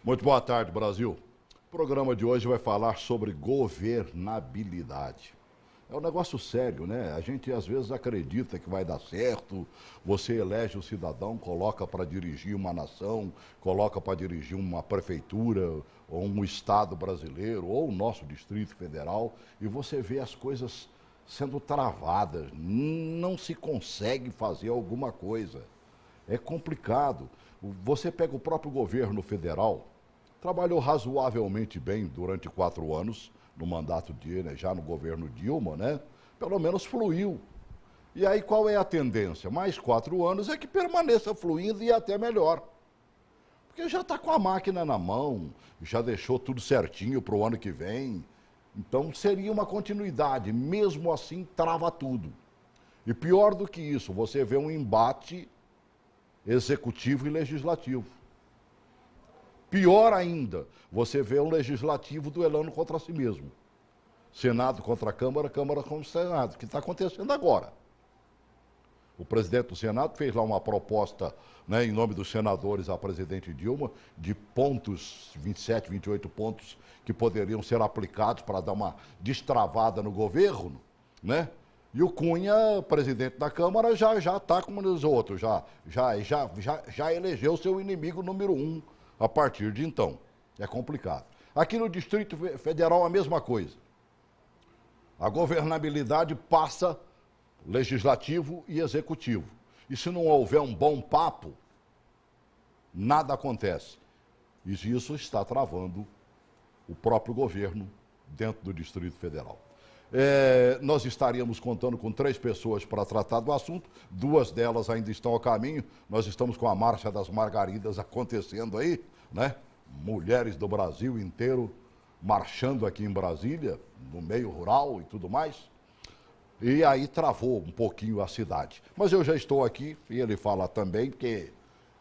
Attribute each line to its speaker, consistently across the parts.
Speaker 1: Muito boa tarde, Brasil. O programa de hoje vai falar sobre governabilidade. É um negócio sério, né? A gente às vezes acredita que vai dar certo, você elege o cidadão, coloca para dirigir uma nação, coloca para dirigir uma prefeitura, ou um estado brasileiro, ou o nosso Distrito Federal, e você vê as coisas sendo travadas, não se consegue fazer alguma coisa. É complicado. Você pega o próprio governo federal, trabalhou razoavelmente bem durante 4 anos, no mandato dele, já no governo Dilma, né? Pelo menos fluiu. E aí qual é a tendência? Mais 4 anos é que permaneça fluindo e até melhor. Porque já está com a máquina na mão, já deixou tudo certinho para o ano que vem. Então seria uma continuidade, mesmo assim trava tudo. E pior do que isso, você vê um embate executivo e legislativo. Pior ainda, você vê um legislativo duelando contra si mesmo. Senado contra a Câmara, Câmara contra o Senado, que está acontecendo agora. O presidente do Senado fez lá uma proposta, né, em nome dos senadores à presidente Dilma, de pontos, 27, 28 pontos, que poderiam ser aplicados para dar uma destravada no governo, né? E o Cunha, presidente da Câmara, já está como os outros, já elegeu seu inimigo número 1 a partir de então. É complicado. Aqui no Distrito Federal a mesma coisa. A governabilidade passa legislativo e executivo. E se não houver um bom papo, nada acontece. E isso está travando o próprio governo dentro do Distrito Federal. Nós estaríamos contando com 3 pessoas para tratar do assunto, 2 delas ainda estão a caminho. Nós estamos com a Marcha das Margaridas acontecendo aí, né? Mulheres do Brasil inteiro marchando aqui em Brasília, no meio rural e tudo mais. E aí travou um pouquinho a cidade. Mas eu já estou aqui, e ele fala também, que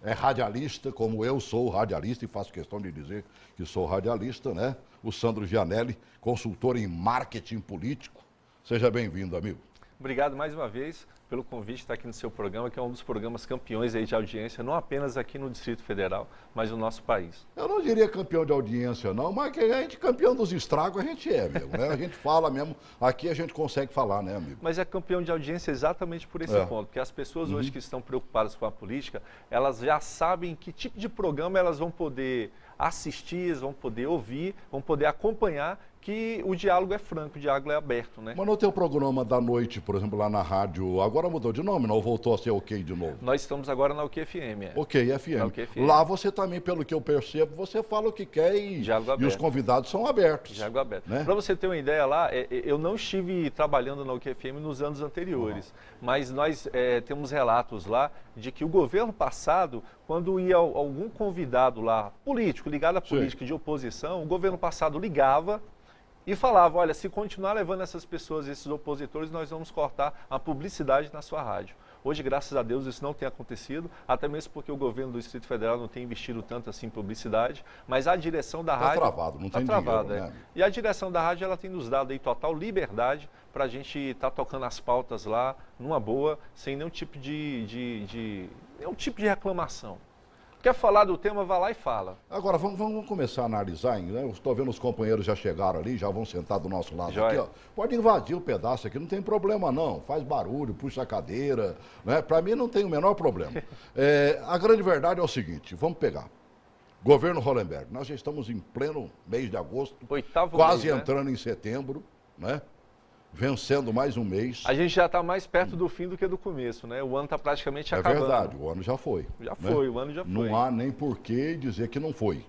Speaker 1: é radialista, como eu sou radialista, e faço questão de dizer que sou radialista, né? O Sandro Gianelli, consultor em marketing político. Seja bem-vindo, amigo.
Speaker 2: Obrigado mais uma vez pelo convite de estar aqui no seu programa, que é um dos programas campeões aí de audiência, não apenas aqui no Distrito Federal, mas no nosso país.
Speaker 1: Eu não diria campeão de audiência, não, mas que a gente, campeão dos estragos, a gente é, amigo, né? A gente fala mesmo, aqui a gente consegue falar, né, amigo?
Speaker 2: Mas é campeão de audiência exatamente por esse ponto, porque as pessoas hoje que estão preocupadas com a política, elas já sabem que tipo de programa elas vão poder assistir, vão poder ouvir, vão poder acompanhar, que o diálogo é franco, o diálogo é aberto, né?
Speaker 1: Mas no teu programa da noite, por exemplo, lá na rádio, agora mudou de nome, não? Voltou a ser OK de novo?
Speaker 2: Nós estamos agora na OK-FM.
Speaker 1: OK-FM.
Speaker 2: OK-FM.
Speaker 1: Lá você também, pelo que eu percebo, você fala o que quer e os convidados são abertos.
Speaker 2: Diálogo aberto.
Speaker 1: Né?
Speaker 2: Para você ter uma ideia lá, eu não estive trabalhando na OK-FM nos anos anteriores, mas nós temos relatos lá de que o governo passado, quando ia algum convidado lá, político, ligado à política de oposição, o governo passado ligava e falava, olha, se continuar levando essas pessoas, esses opositores, nós vamos cortar a publicidade na sua rádio. Hoje, graças a Deus, isso não tem acontecido, até mesmo porque o governo do Distrito Federal não tem investido tanto assim em publicidade, mas a direção da rádio...
Speaker 1: Está travado, não tem dinheiro, né?
Speaker 2: E a direção da rádio, ela tem nos dado aí total liberdade para a gente estar tocando as pautas lá, numa boa, sem nenhum tipo nenhum tipo de reclamação. Quer falar do tema, vai lá e fala.
Speaker 1: Agora, vamos começar a analisar, né? Eu estou vendo os companheiros já chegaram ali, já vão sentar do nosso lado aqui, ó. Pode invadir o pedaço aqui, não tem problema não. Faz barulho, puxa a cadeira, né? Para mim não tem o menor problema. A grande verdade é o seguinte, vamos pegar. Governo Hollenberg, nós já estamos em pleno mês de agosto, quase entrando em setembro, né? Vencendo mais um mês.
Speaker 2: A gente já está mais perto do fim do que do começo, né? O ano está praticamente acabando.
Speaker 1: É verdade, o ano já foi.
Speaker 2: O ano já foi.
Speaker 1: Não há nem por que dizer que não foi.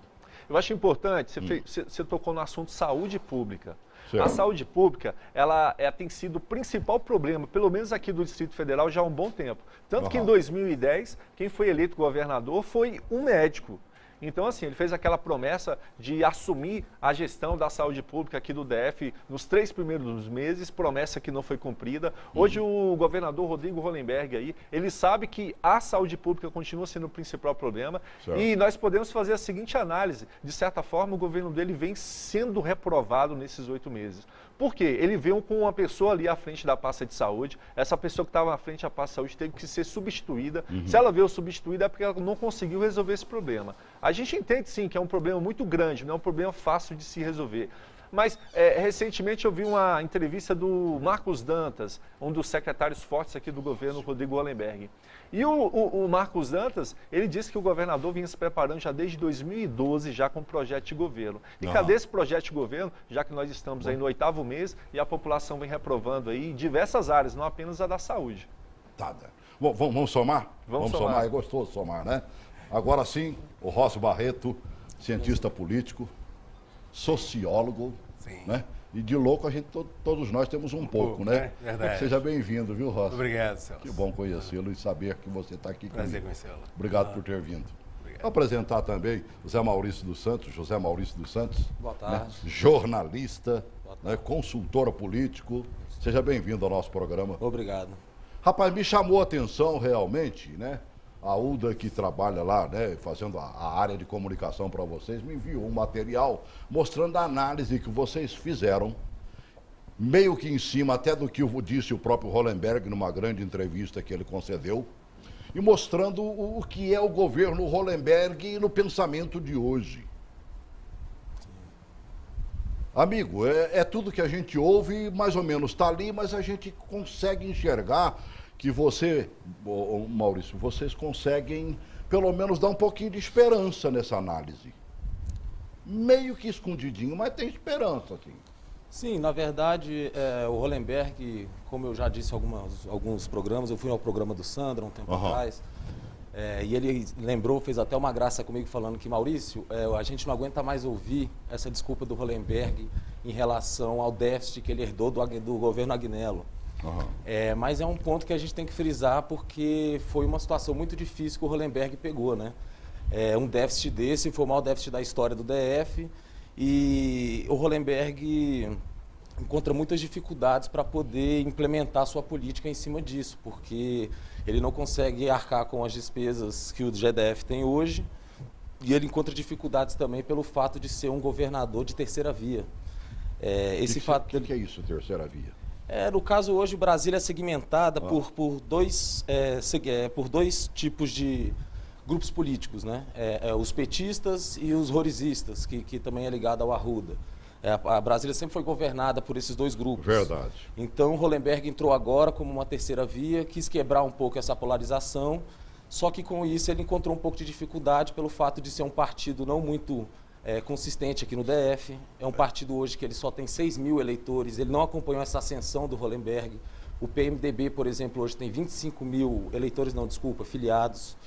Speaker 2: Eu acho importante, você tocou no assunto saúde pública.
Speaker 1: Certo.
Speaker 2: A saúde pública, ela tem sido o principal problema, pelo menos aqui do Distrito Federal, já há um bom tempo. Tanto que em 2010, quem foi eleito governador foi um médico. Então, assim, ele fez aquela promessa de assumir a gestão da saúde pública aqui do DF nos 3 primeiros meses, promessa que não foi cumprida. Hoje o governador Rodrigo Hollenberg aí, ele sabe que a saúde pública continua sendo o principal problema. Certo. E nós podemos fazer a seguinte análise, de certa forma o governo dele vem sendo reprovado nesses 8 meses. Por quê? Ele veio com uma pessoa ali à frente da pasta de saúde, essa pessoa que estava à frente da pasta de saúde teve que ser substituída. Se ela veio substituída é porque ela não conseguiu resolver esse problema. A gente entende sim que é um problema muito grande, não é um problema fácil de se resolver. Mas, recentemente eu vi uma entrevista do Marcos Dantas, um dos secretários fortes aqui do governo, Rodrigo Hollenberg. E o Marcos Dantas, ele disse que o governador vinha se preparando já desde 2012, já com um projeto de governo. E cadê esse projeto de governo, já que nós estamos aí no 8º mês e a população vem reprovando aí em diversas áreas, não apenas a da saúde.
Speaker 1: Tá. Bom, vamos somar?
Speaker 2: Vamos somar.
Speaker 1: É gostoso somar, né? Agora sim, o Rossi Barreto, cientista político, sociólogo, né? E de louco a gente, todos nós temos um pouco, né?
Speaker 3: Verdade.
Speaker 1: Seja bem-vindo, viu, Rossi?
Speaker 3: Obrigado, Celso.
Speaker 1: Que bom conhecê-lo e saber que você está aqui comigo.
Speaker 3: Prazer conhecê-lo.
Speaker 1: Obrigado por ter vindo.
Speaker 3: Obrigado.
Speaker 1: Vou apresentar também José Maurício dos Santos.
Speaker 4: Boa tarde.
Speaker 1: Né? Jornalista, né? Consultor político. Seja bem-vindo ao nosso programa.
Speaker 4: Obrigado.
Speaker 1: Rapaz, me chamou a atenção realmente, né? A Uda, que trabalha lá, né, fazendo a área de comunicação para vocês, me enviou um material mostrando a análise que vocês fizeram, meio que em cima até do que disse o próprio Hollenberg numa grande entrevista que ele concedeu, e mostrando o que é o governo Hollenberg no pensamento de hoje. Amigo, é tudo que a gente ouve, mais ou menos está ali, mas a gente consegue enxergar que você, Maurício, vocês conseguem pelo menos dar um pouquinho de esperança nessa análise. Meio que escondidinho, mas tem esperança, assim.
Speaker 4: Sim, na verdade, o Hollenberg, como eu já disse em alguns programas, eu fui ao programa do Sandra um tempo atrás, e ele lembrou, fez até uma graça comigo falando que, Maurício, a gente não aguenta mais ouvir essa desculpa do Hollenberg em relação ao déficit que ele herdou do governo Agnello. Mas é um ponto que a gente tem que frisar porque foi uma situação muito difícil que o Hollenberg pegou, né? Um déficit desse foi o maior déficit da história do DF e o Hollenberg encontra muitas dificuldades para poder implementar sua política em cima disso, porque ele não consegue arcar com as despesas que o GDF tem hoje e ele encontra dificuldades também pelo fato de ser um governador de terceira via.
Speaker 1: O que é isso, terceira via?
Speaker 4: No caso, hoje, Brasília é segmentada por dois tipos de grupos políticos, né? Os petistas e os rorizistas, que também é ligado ao Arruda. A Brasília sempre foi governada por esses dois grupos.
Speaker 1: Verdade.
Speaker 4: Então, o Hollenberg entrou agora como uma terceira via, quis quebrar um pouco essa polarização, só que com isso ele encontrou um pouco de dificuldade pelo fato de ser um partido não muito consistente aqui no DF. É um partido hoje que ele só tem 6.000 eleitores, ele não acompanhou essa ascensão do Hollenberg. O PMDB, por exemplo, hoje tem 25.000 eleitores, filiados.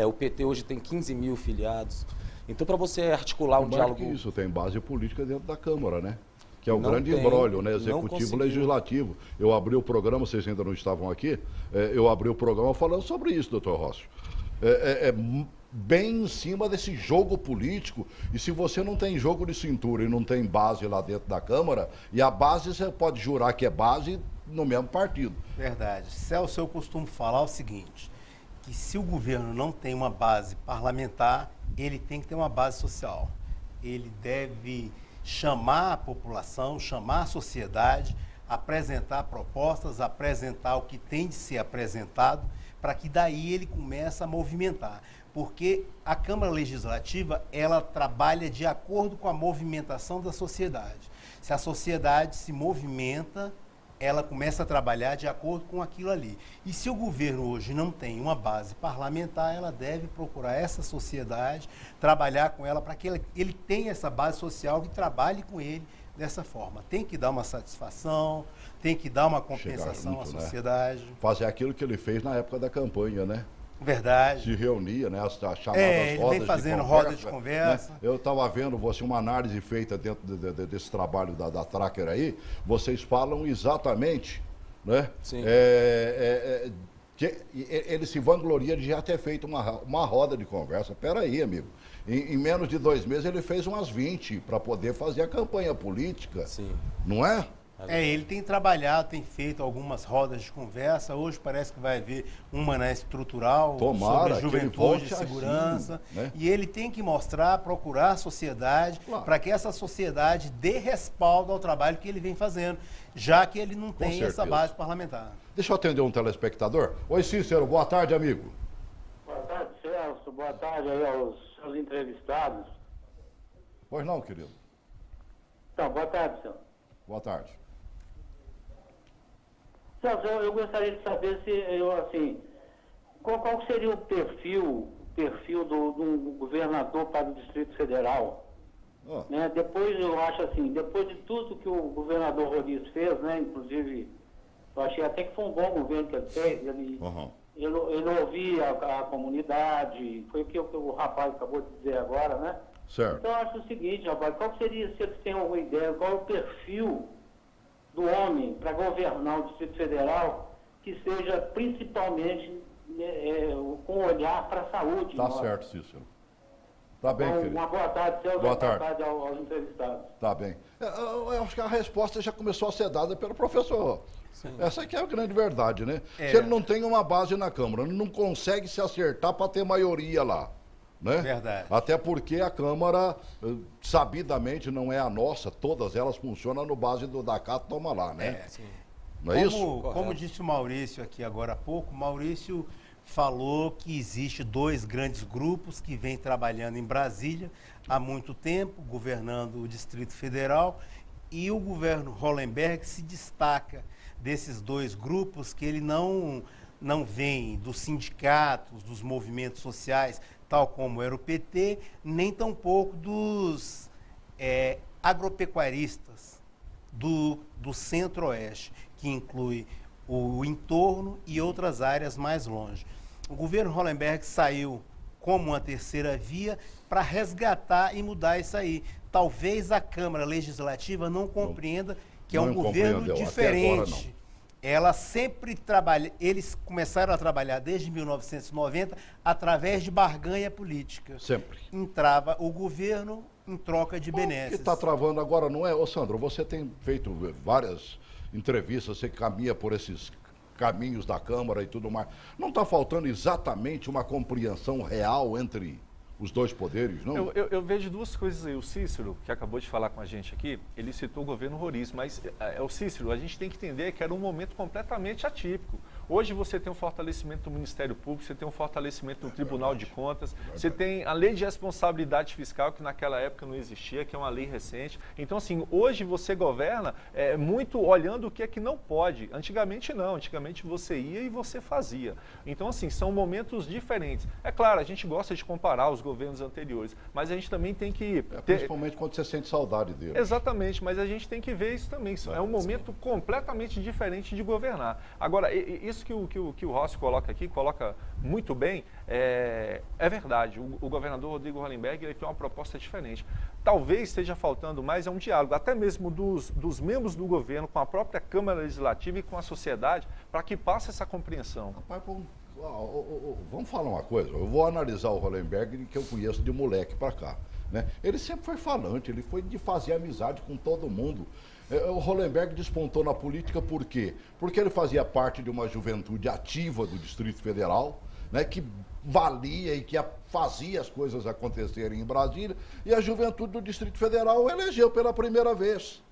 Speaker 4: O PT hoje tem 15.000 filiados. Então, para você articular um diálogo...
Speaker 1: que isso tem base política dentro da Câmara, né? Que é o grande imbróglio, né? Executivo legislativo. Eu abri o programa, vocês ainda não estavam aqui, eu abri o programa falando sobre isso, doutor Rossi. Bem em cima desse jogo político, e se você não tem jogo de cintura e não tem base lá dentro da Câmara, e a base você pode jurar que é base no mesmo partido.
Speaker 3: Verdade. Celso, eu costumo falar o seguinte, que se o governo não tem uma base parlamentar, ele tem que ter uma base social. Ele deve chamar a população, chamar a sociedade, apresentar propostas, apresentar o que tem de ser apresentado, para que daí ele comece a movimentar. Porque a Câmara Legislativa, ela trabalha de acordo com a movimentação da sociedade. Se a sociedade se movimenta, ela começa a trabalhar de acordo com aquilo ali. E se o governo hoje não tem uma base parlamentar, ela deve procurar essa sociedade, trabalhar com ela para que ele tenha essa base social que trabalhe com ele dessa forma. Tem que dar uma satisfação, tem que dar uma compensação à sociedade.
Speaker 1: Né? Fazer aquilo que ele fez na época da campanha, né?
Speaker 3: Verdade.
Speaker 1: Se reunia, né? As chamadas
Speaker 3: ele
Speaker 1: rodas
Speaker 3: vem fazendo
Speaker 1: de conversa,
Speaker 3: roda de conversa.
Speaker 1: Né? Eu estava vendo uma análise feita dentro desse trabalho da Tracker aí. Vocês falam exatamente, né?
Speaker 4: Sim.
Speaker 1: Que ele se vangloria de já ter feito uma roda de conversa. Peraí, amigo. Em menos de 2 meses ele fez umas 20 para poder fazer a campanha política.
Speaker 4: Sim.
Speaker 1: Não é?
Speaker 3: Ele tem trabalhado, tem feito algumas rodas de conversa. Hoje parece que vai haver uma na estrutural sobre juventude e segurança.
Speaker 1: Assim, né?
Speaker 3: E ele tem que mostrar, procurar a sociedade, para que essa sociedade dê respaldo ao trabalho que ele vem fazendo, já que ele não tem essa base parlamentar.
Speaker 1: Deixa eu atender um telespectador. Oi, Cícero, boa tarde, amigo.
Speaker 5: Boa tarde, Celso. Boa tarde aí aos aos entrevistados.
Speaker 1: Pois não, querido.
Speaker 5: Então, boa tarde, senhor.
Speaker 1: Boa tarde.
Speaker 5: Celso, eu gostaria de saber qual seria o perfil do governador para o Distrito Federal. Né? Depois, eu acho assim, depois de tudo que o governador Roriz fez, né, inclusive, eu achei até que foi um bom governo que ele fez, ele ouvia a comunidade, foi o que o rapaz acabou de dizer agora, né?
Speaker 1: Certo.
Speaker 5: Então, eu acho o seguinte, rapaz, qual seria, se eles têm alguma ideia, qual é o perfil do homem para governar o Distrito Federal que seja principalmente com olhar para a saúde?
Speaker 1: Tá certo, Cícero. Tá bem, querido.
Speaker 5: Uma boa tarde, Celso.
Speaker 1: Boa tarde.
Speaker 5: Boa tarde aos entrevistados.
Speaker 1: Tá bem. Eu acho que a resposta já começou a ser dada pelo professor. Sim. Essa aqui é a grande verdade, né? Se ele não tem uma base na Câmara, não consegue se acertar para ter maioria lá. Né?
Speaker 3: Verdade.
Speaker 1: Até porque a Câmara, sabidamente, não é a nossa, todas elas funcionam no base do da cá, toma lá, né?
Speaker 3: Sim.
Speaker 1: Não é isso?
Speaker 3: Como disse o Maurício aqui agora há pouco, Maurício falou que existe 2 grandes grupos que vêm trabalhando em Brasília há muito tempo, governando o Distrito Federal, e o governo Hollenberg se destaca desses 2 grupos, que ele não vem dos sindicatos, dos movimentos sociais, tal como era o PT, nem tampouco dos agropecuaristas do Centro-Oeste, que inclui o entorno e outras áreas mais longe. O governo Hollenberg saiu como uma terceira via para resgatar e mudar isso aí. Talvez a Câmara Legislativa não compreenda que é um governo diferente. Ela sempre trabalha, eles começaram a trabalhar desde 1990 através de barganha política.
Speaker 1: Sempre.
Speaker 3: Entrava o governo em troca de benesses.
Speaker 1: O que está travando agora não é, ô Sandro, você tem feito várias entrevistas, você caminha por esses caminhos da Câmara e tudo mais. Não está faltando exatamente uma compreensão real entre os 2 poderes, não?
Speaker 2: Eu vejo 2 coisas aí. O Cícero, que acabou de falar com a gente aqui, ele citou o governo Roriz, mas o Cícero, a gente tem que entender que era um momento completamente atípico. Hoje você tem um fortalecimento do Ministério Público, você tem um fortalecimento do Tribunal de Contas, você tem a lei de responsabilidade fiscal, que naquela época não existia, que é uma lei recente. Então, assim, hoje você governa muito olhando o que é que não pode. Antigamente não, antigamente você ia e você fazia. Então, assim, são momentos diferentes. É claro, a gente gosta de comparar os governos anteriores, mas a gente também tem que...
Speaker 1: Principalmente quando você sente saudade dele.
Speaker 2: Exatamente, mas a gente tem que ver isso também. É um momento completamente diferente de governar. Agora, isso que o Rossi coloca aqui, coloca muito bem, é verdade. O governador Rodrigo Hollenberg ele tem uma proposta diferente. Talvez esteja faltando mais um diálogo, até mesmo dos membros do governo com a própria Câmara Legislativa e com a sociedade, para que passe essa compreensão.
Speaker 1: Rapaz, vamos falar uma coisa. Eu vou analisar o Hollenberg, que eu conheço de moleque para cá. Né? Ele sempre foi falante, ele foi de fazer amizade com todo mundo. O Hollenberg despontou na política por quê? Porque ele fazia parte de uma juventude ativa do Distrito Federal, né, que valia e que fazia as coisas acontecerem em Brasília, e a juventude do Distrito Federal o elegeu pela primeira vez.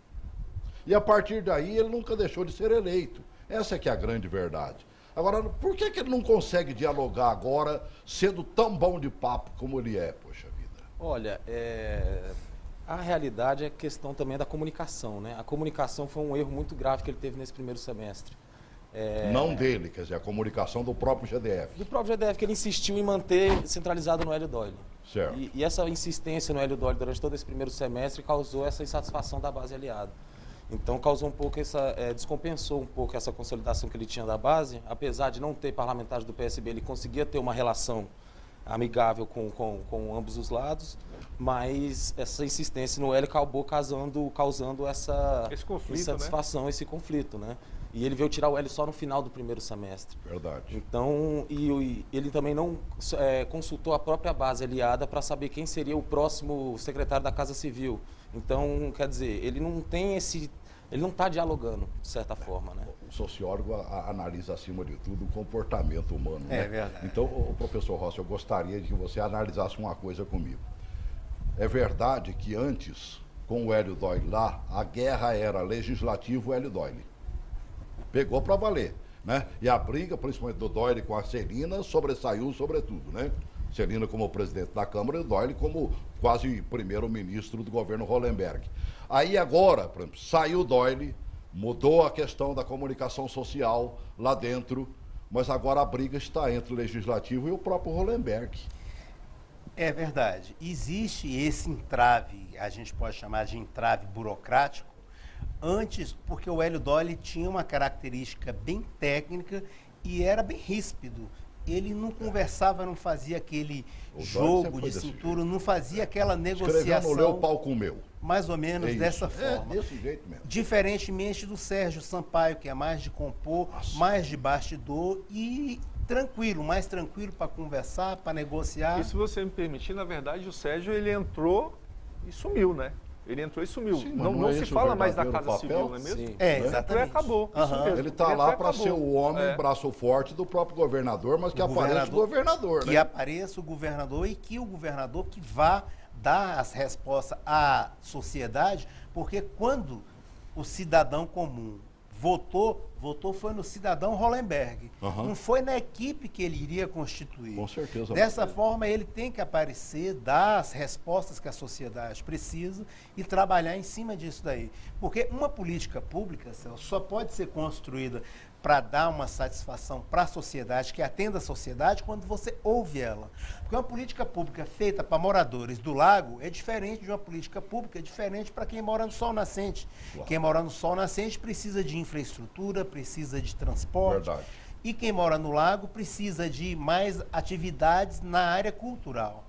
Speaker 1: E a partir daí ele nunca deixou de ser eleito. Essa é que é a grande verdade. Agora, por que ele não consegue dialogar agora, sendo tão bom de papo como ele é, poxa vida?
Speaker 4: Olha, a realidade é questão também da comunicação, né? A comunicação foi um erro muito grave que ele teve nesse primeiro semestre.
Speaker 1: Não dele, quer dizer, a comunicação do próprio GDF.
Speaker 4: Do próprio GDF, que ele insistiu em manter centralizado no Hélio Doyle.
Speaker 1: Certo.
Speaker 4: E essa insistência no Hélio Doyle durante todo esse primeiro semestre causou essa insatisfação da base aliada. Então causou um pouco descompensou um pouco essa consolidação que ele tinha da base. Apesar de não ter parlamentares do PSB, ele conseguia ter uma relação amigável com ambos os lados, mas essa insistência no Hélio acabou causando essa insatisfação, né? Esse conflito, né? E ele veio tirar o Hélio só no final do primeiro semestre.
Speaker 1: Verdade.
Speaker 4: Então, e ele também não consultou a própria base aliada para saber quem seria o próximo secretário da Casa Civil. Então, quer dizer, ele não tem ele não está dialogando, de certa forma, né?
Speaker 1: O sociólogo analisa, acima de tudo, o comportamento humano, né?
Speaker 3: É verdade.
Speaker 1: Então, professor Rossi, eu gostaria de que você analisasse uma coisa comigo. É verdade que antes, com o Hélio Doyle lá, a guerra era legislativo-Hélio Doyle. Pegou para valer, né? E a briga, principalmente do Doyle com a Celina, sobressaiu sobretudo, né? Celina como presidente da Câmara e o Doyle como quase primeiro-ministro do governo Hollenberg. Aí agora, por exemplo, saiu o Doyle, mudou a questão da comunicação social lá dentro, mas agora a briga está entre o Legislativo e o próprio Hollenberg.
Speaker 3: É verdade. Existe esse entrave, a gente pode chamar de entrave burocrático, antes, porque o Hélio Doyle tinha uma característica bem técnica e era bem ríspido. Ele não conversava, não fazia aquele jogo de cintura, não fazia aquela negociação.
Speaker 1: Escreveu no o pau comeu.
Speaker 3: Mais ou menos dessa forma.
Speaker 1: Desse jeito mesmo.
Speaker 3: Diferentemente do Sérgio Sampaio, que é mais de compor, mais de bastidor e tranquilo, mais tranquilo para conversar, para negociar.
Speaker 2: E se você me permitir, na verdade, o Sérgio ele entrou e sumiu, né? Ele entrou e sumiu.
Speaker 1: Sim,
Speaker 2: não se fala mais da Casa Civil, não é mesmo?
Speaker 3: Sim. Exatamente.
Speaker 2: Ele acabou. Isso mesmo.
Speaker 1: Ele está lá para ser o homem, braço forte do próprio governador, mas que apareça o governador, né?
Speaker 3: Que apareça o governador e que o governador que vá dar as respostas à sociedade, porque quando o cidadão comum votou foi no cidadão Hollenberg. Não foi na equipe que ele iria constituir.
Speaker 1: Com certeza.
Speaker 3: Dessa forma, ele tem que aparecer, dar as respostas que a sociedade precisa e trabalhar em cima disso daí. Porque uma política pública, Celso, só pode ser construída para dar uma satisfação para a sociedade, que atenda a sociedade, quando você ouve ela. Porque uma política pública feita para moradores do lago é diferente de uma política pública, é diferente para quem mora no Sol Nascente. Claro. Quem mora no Sol Nascente precisa de infraestrutura, precisa de transporte.
Speaker 1: Verdade.
Speaker 3: E quem mora no lago precisa de mais atividades na área cultural.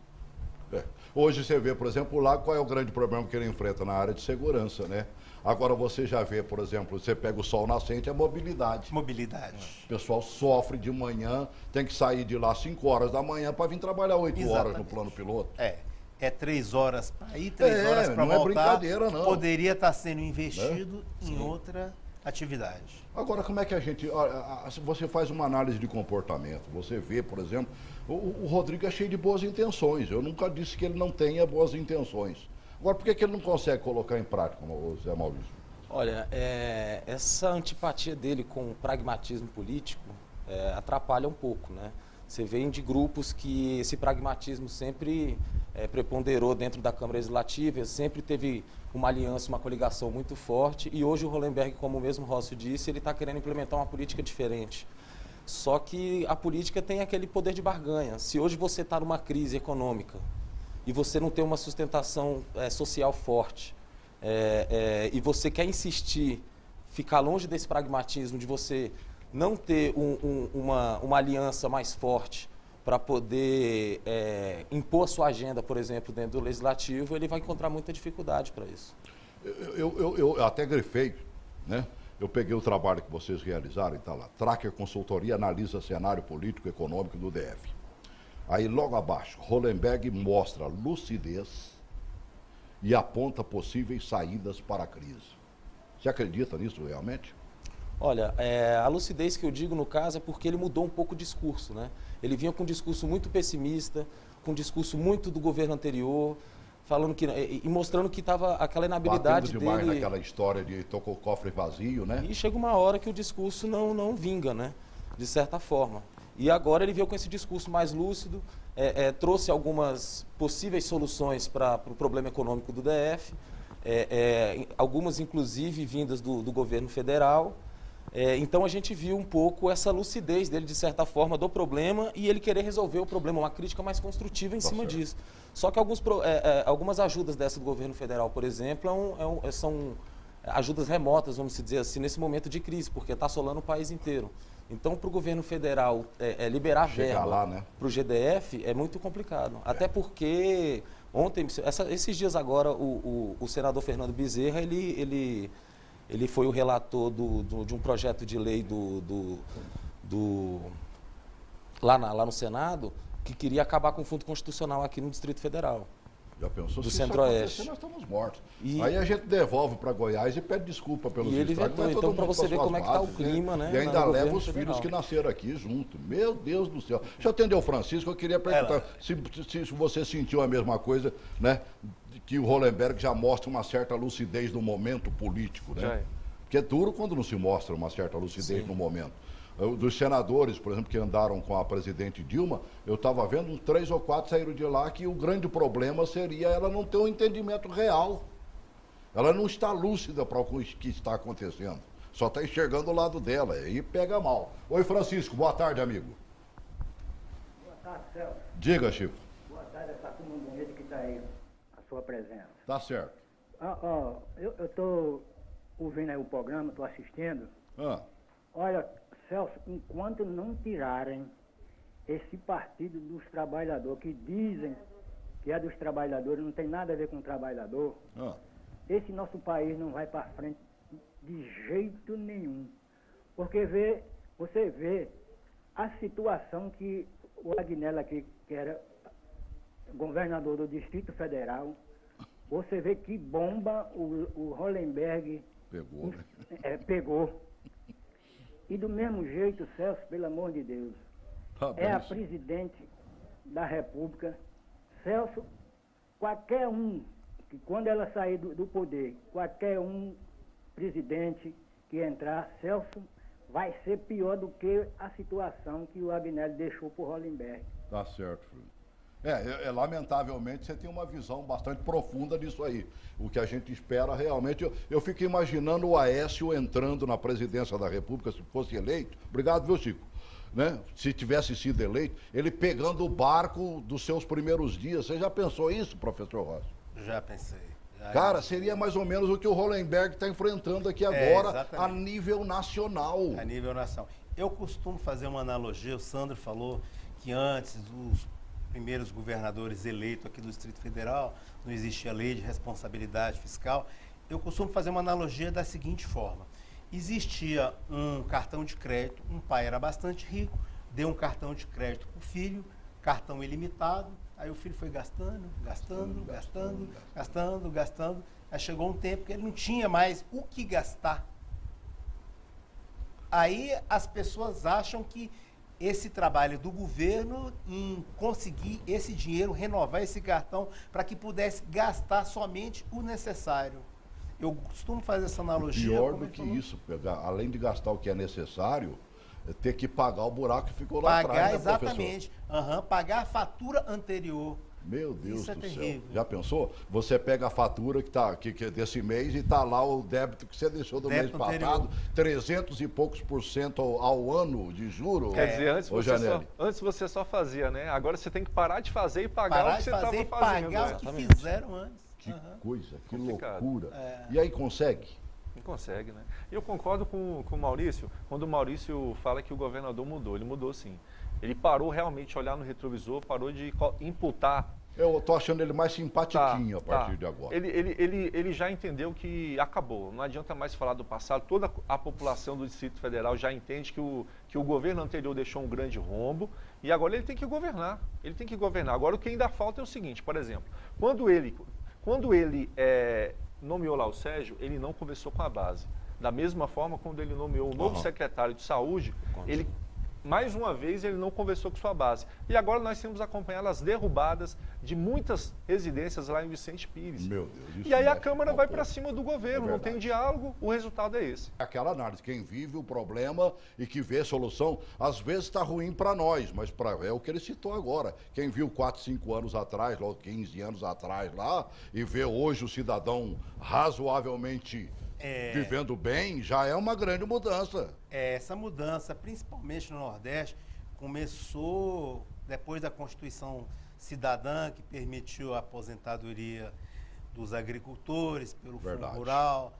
Speaker 1: Hoje você vê, por exemplo, o lago, qual é o grande problema que ele enfrenta na área de segurança, né? Agora você já vê, por exemplo, você pega o Sol Nascente, a mobilidade.
Speaker 3: Mobilidade.
Speaker 1: O pessoal sofre de manhã, tem que sair de lá 5 horas da manhã para vir trabalhar 8 horas no plano piloto.
Speaker 3: É 3 horas para ir, 3 horas para voltar.
Speaker 1: Não é brincadeira, não.
Speaker 3: Poderia estar sendo investido em outra atividade.
Speaker 1: Agora, como é que a gente... Você faz uma análise de comportamento, você vê, por exemplo, o Rodrigo é cheio de boas intenções. Eu nunca disse que ele não tenha boas intenções. Agora, por que ele não consegue colocar em prática, o Zé Maurício?
Speaker 4: Olha, essa antipatia dele com o pragmatismo político atrapalha um pouco, né? Você vê de grupos que esse pragmatismo sempre preponderou dentro da Câmara Legislativa, sempre teve uma aliança, uma coligação muito forte, e hoje o Hollenberg, como o mesmo Rócio disse, ele está querendo implementar uma política diferente. Só que a política tem aquele poder de barganha. Se hoje você está numa crise econômica e você não tem uma sustentação social forte, e você quer insistir, ficar longe desse pragmatismo de você não ter uma aliança mais forte para poder impor a sua agenda, por exemplo, dentro do Legislativo, ele vai encontrar muita dificuldade para isso.
Speaker 1: Eu até grifei, né? Eu peguei o trabalho que vocês realizaram e está lá. Tracker Consultoria analisa cenário político e econômico do DF. Aí logo abaixo, Hollenberg mostra lucidez e aponta possíveis saídas para a crise. Você acredita nisso realmente?
Speaker 4: Olha, a lucidez que eu digo no caso é porque ele mudou um pouco o discurso, né? Ele vinha com um discurso muito pessimista, com um discurso muito do governo anterior, falando que, e mostrando que estava aquela inabilidade
Speaker 1: demais
Speaker 4: dele.
Speaker 1: Naquela história de tocou o cofre vazio, né?
Speaker 4: E chega uma hora que o discurso não vinga, né? De certa forma. E agora ele veio com esse discurso mais lúcido, trouxe algumas possíveis soluções para o problema econômico do DF, algumas inclusive vindas do governo federal. Então a gente viu um pouco essa lucidez dele, de certa forma, do problema e ele querer resolver o problema, uma crítica mais construtiva em cima disso. Só que algumas ajudas dessa do governo federal, por exemplo, são ajudas remotas, vamos dizer assim, nesse momento de crise, porque está assolando o país inteiro. Então, para o governo federal liberar verba para o GDF é muito complicado. Até porque ontem, esses dias agora, o senador Fernando Bezerra, ele foi o relator de um projeto de lei lá no Senado, que queria acabar com o Fundo Constitucional aqui no Distrito Federal.
Speaker 1: Já pensou?
Speaker 4: Do
Speaker 1: se
Speaker 4: Centro-Oeste.
Speaker 1: Nós estamos mortos. Aí a gente devolve para Goiás e pede desculpa pelos estragos.
Speaker 4: Então, para você ver como é que está o clima, né?
Speaker 1: E ainda leva os filhos que nasceram aqui junto. Meu Deus do céu. Deixa eu atender o Francisco, eu queria perguntar se você sentiu a mesma coisa, né? Que o Hollenberg já mostra uma certa lucidez no momento político, né? Que é duro quando não se mostra uma certa lucidez no momento. Dos senadores, por exemplo, que andaram com a presidente Dilma, eu estava vendo uns 3 ou 4 saíram de lá que o grande problema seria ela não ter um entendimento real. Ela não está lúcida para o que está acontecendo. Só está enxergando o lado dela e pega mal. Oi, Francisco, boa tarde, amigo.
Speaker 6: Boa tarde, Celso.
Speaker 1: Diga, Chico.
Speaker 6: Boa tarde, essa turma bonita que está aí, a sua presença.
Speaker 1: Tá certo.
Speaker 6: Eu estou ouvindo aí o programa, estou assistindo. Olha, Celso, enquanto não tirarem esse partido dos trabalhadores, que dizem que é dos trabalhadores, não tem nada a ver com o trabalhador, esse nosso país não vai para frente de jeito nenhum. Porque você vê a situação que o Agnello aqui, que era governador do Distrito Federal, você vê que bomba o Hollenberg
Speaker 1: pegou, né?
Speaker 6: Pegou. E do mesmo jeito, Celso, pelo amor de Deus, a presidente da República, Celso, qualquer um, que quando ela sair do poder, qualquer um presidente que entrar, Celso, vai ser pior do que a situação que o Agnello deixou para o Hollenberg.
Speaker 1: Tá certo, filho. Lamentavelmente você tem uma visão bastante profunda disso aí. O que a gente espera realmente. Eu fico imaginando o Aécio entrando na presidência da República, se fosse eleito. Obrigado, viu, Chico? Né? Se tivesse sido eleito, ele pegando o barco dos seus primeiros dias. Você já pensou isso, professor Rossi?
Speaker 3: Já pensei.
Speaker 1: Cara, seria mais ou menos o que o Hollenberg está enfrentando aqui agora, a nível nacional.
Speaker 3: A nível nacional. Eu costumo fazer uma analogia, o Sandro falou que antes dos primeiros governadores eleitos aqui do Distrito Federal, não existia lei de responsabilidade fiscal. Eu costumo fazer uma analogia da seguinte forma. Existia um cartão de crédito, um pai era bastante rico, deu um cartão de crédito para o filho, cartão ilimitado, aí o filho foi gastando. Aí chegou um tempo que ele não tinha mais o que gastar. Aí as pessoas acham que esse trabalho do governo em conseguir esse dinheiro, renovar esse cartão, para que pudesse gastar somente o necessário. Eu costumo fazer essa analogia.
Speaker 1: Pior do que isso, além de gastar o que é necessário, é ter que pagar o buraco que ficou lá atrás, né,
Speaker 3: exatamente. Pagar a fatura anterior.
Speaker 1: Meu Deus
Speaker 3: do
Speaker 1: céu. Já pensou? Você pega a fatura que desse mês e está lá o débito que você deixou do mês passado, 300 e poucos % ao ano de juros.
Speaker 2: Quer dizer, antes você só fazia, né? Agora você tem que parar de fazer e pagar o que você estava fazendo.
Speaker 3: Pagar o que fizeram antes.
Speaker 1: Que coisa, que loucura. E aí consegue?
Speaker 2: Não consegue, né? E eu concordo com o Maurício, quando o Maurício fala que o governador mudou. Ele mudou sim. Ele parou realmente de olhar no retrovisor, parou de imputar.
Speaker 1: Eu tô achando ele mais simpatiquinho a partir de agora.
Speaker 2: Ele já entendeu que acabou. Não adianta mais falar do passado. Toda a população do Distrito Federal já entende que o governo anterior deixou um grande rombo e agora ele tem que governar. Ele tem que governar. Agora o que ainda falta é o seguinte, por exemplo, quando ele nomeou lá o Sérgio, ele não conversou com a base. Da mesma forma, quando ele nomeou o novo secretário de saúde, mais uma vez, ele não conversou com sua base. E agora nós temos acompanhado as derrubadas de muitas residências lá em Vicente Pires.
Speaker 1: Meu Deus, isso
Speaker 2: e aí a Câmara vai para cima do governo, não tem diálogo, o resultado é esse.
Speaker 1: Aquela análise, quem vive o problema e que vê a solução, às vezes está ruim para nós, mas é o que ele citou agora. Quem viu 4, 5 anos atrás, logo 15 anos atrás lá, e vê hoje o cidadão razoavelmente vivendo bem, já é uma grande mudança.
Speaker 3: Essa mudança, principalmente no Nordeste, começou depois da Constituição Cidadã, que permitiu a aposentadoria dos agricultores pelo Fundo Rural.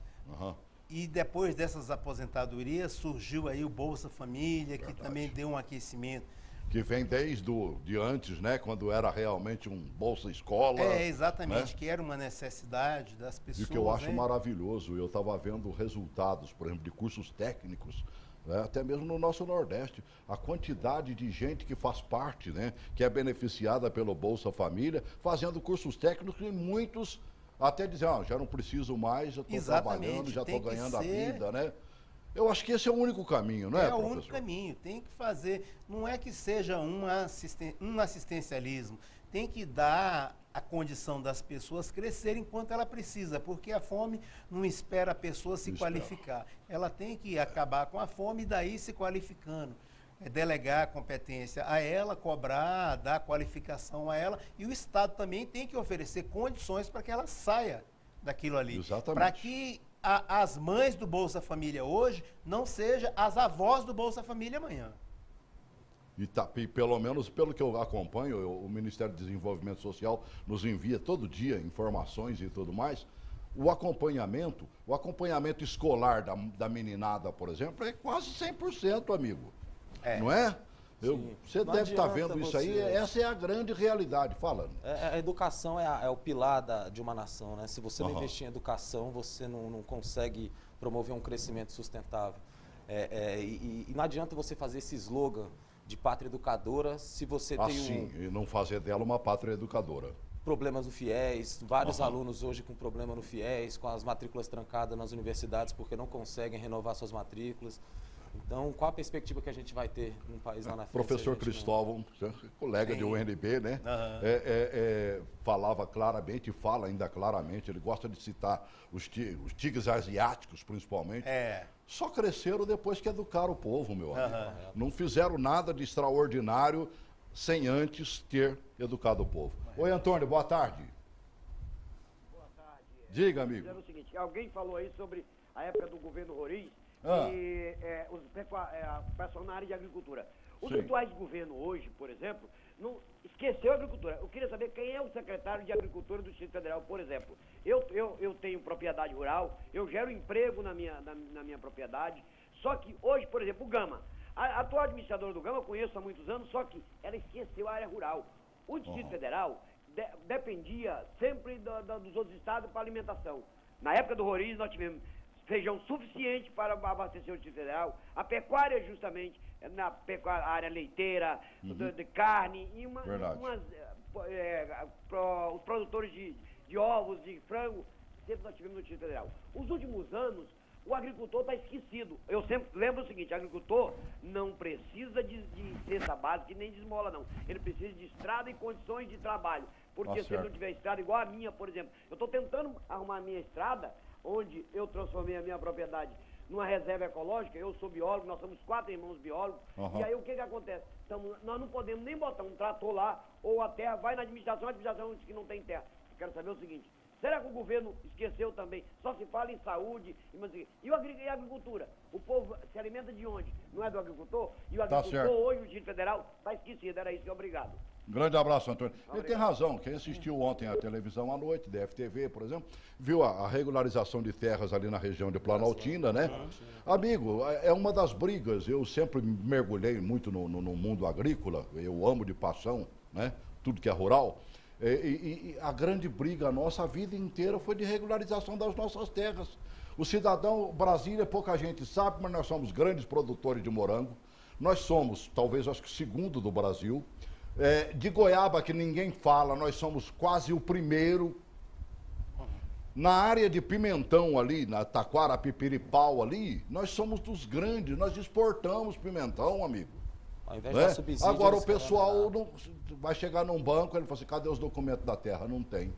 Speaker 3: E depois dessas aposentadorias surgiu aí o Bolsa Família, que também deu um aquecimento.
Speaker 1: Que vem de antes, né? Quando era realmente um Bolsa Escola.
Speaker 3: Exatamente, né? Que era uma necessidade das pessoas.
Speaker 1: E o que eu acho maravilhoso, eu estava vendo resultados, por exemplo, de cursos técnicos, né? Até mesmo no nosso Nordeste. A quantidade de gente que faz parte, né? Que é beneficiada pelo Bolsa Família, fazendo cursos técnicos e muitos até dizem, já não preciso mais, já estou trabalhando, já estou ganhando a vida, né? Eu acho que esse é o único caminho, não é, professor?
Speaker 3: É o único caminho, tem que fazer, não é que seja um assistencialismo, tem que dar a condição das pessoas crescer enquanto ela precisa, porque a fome não espera a pessoa se qualificar. Ela tem que acabar com a fome e daí se qualificando. Delegar a competência a ela, cobrar, dar qualificação a ela, e o Estado também tem que oferecer condições para que ela saia daquilo ali.
Speaker 1: Exatamente.
Speaker 3: Para que as mães do Bolsa Família hoje não sejam as avós do Bolsa Família amanhã.
Speaker 1: E pelo menos pelo que eu acompanho, o Ministério do Desenvolvimento Social nos envia todo dia informações e tudo mais. O acompanhamento escolar da meninada, por exemplo, é quase 100%, amigo. Não é? Você deve estar vendo isso aí, essa é a grande realidade, falando.
Speaker 4: A educação é o pilar de uma nação, né? Se você não investir em educação, você não consegue promover um crescimento sustentável. E não adianta você fazer esse slogan de pátria educadora se você tem
Speaker 1: e não fazer dela uma pátria educadora.
Speaker 4: Problemas no FIES, vários alunos hoje com problema no FIES, com as matrículas trancadas nas universidades porque não conseguem renovar suas matrículas. Então, qual a perspectiva que a gente vai ter num país lá na frente?
Speaker 1: Professor Cristóvão, colega de UNB, né? Falava claramente, e fala ainda claramente, ele gosta de citar os tigres asiáticos, principalmente. Só cresceram depois que educaram o povo, meu amigo. Não fizeram nada de extraordinário sem antes ter educado o povo. Oi, Antônio, boa tarde.
Speaker 7: Boa tarde.
Speaker 1: Diga, amigo.
Speaker 7: O seguinte, alguém falou aí sobre a época do governo Roriz, e o pessoal na área de agricultura. Os atuais governos hoje, por exemplo, não esqueceu a agricultura. Eu queria saber quem é o secretário de Agricultura do Distrito Federal, por exemplo. Eu tenho propriedade rural, eu gero emprego na minha propriedade, só que hoje, por exemplo, o Gama. A atual administradora do Gama eu conheço há muitos anos, só que ela esqueceu a área rural. O Distrito Federal dependia sempre dos outros estados para alimentação. Na época do Roriz nós tivemos feijão suficiente para abastecer o Distrito Federal, a pecuária justamente, na pecuária, área leiteira, de carne, e os produtores de ovos, de frango, sempre nós tivemos no Distrito Federal. Os últimos anos, o agricultor está esquecido. Eu sempre lembro o seguinte, o agricultor não precisa de cesta básica nem de esmola, não. Ele precisa de estrada e condições de trabalho. Porque se ele não tiver estrada igual a minha, por exemplo, eu estou tentando arrumar a minha estrada, onde eu transformei a minha propriedade numa reserva ecológica. Eu sou biólogo, nós somos 4 irmãos biólogos, e aí o que acontece? Nós não podemos nem botar um trator lá, ou a terra vai na administração, a administração diz que não tem terra. Eu quero saber o seguinte, será que o governo esqueceu também? Só se fala em saúde, e a agricultura? O povo se alimenta de onde? Não é do agricultor? E o agricultor hoje, o Distrito Federal, está esquecido. Era isso, obrigado.
Speaker 1: Grande abraço, Antônio. Ele tem razão. Quem assistiu ontem à televisão à noite, DFTV, por exemplo, viu a regularização de terras ali na região de Planaltina, né? Amigo, é uma das brigas. Eu sempre mergulhei muito no mundo agrícola. Eu amo de paixão, né? Tudo que é rural. E a grande briga nossa a vida inteira foi de regularização das nossas terras. O cidadão, Brasília, pouca gente sabe, mas nós somos grandes produtores de morango. Nós somos, talvez, acho que o segundo do Brasil. De goiaba, que ninguém fala, nós somos quase o primeiro. Na área de pimentão ali, na Taquara, Pipiripau ali, nós somos dos grandes, nós exportamos pimentão, amigo.
Speaker 4: Ao invés de subsídio,
Speaker 1: agora o pessoal vai chegar num banco, ele fala assim, cadê os documentos da terra? Não tem.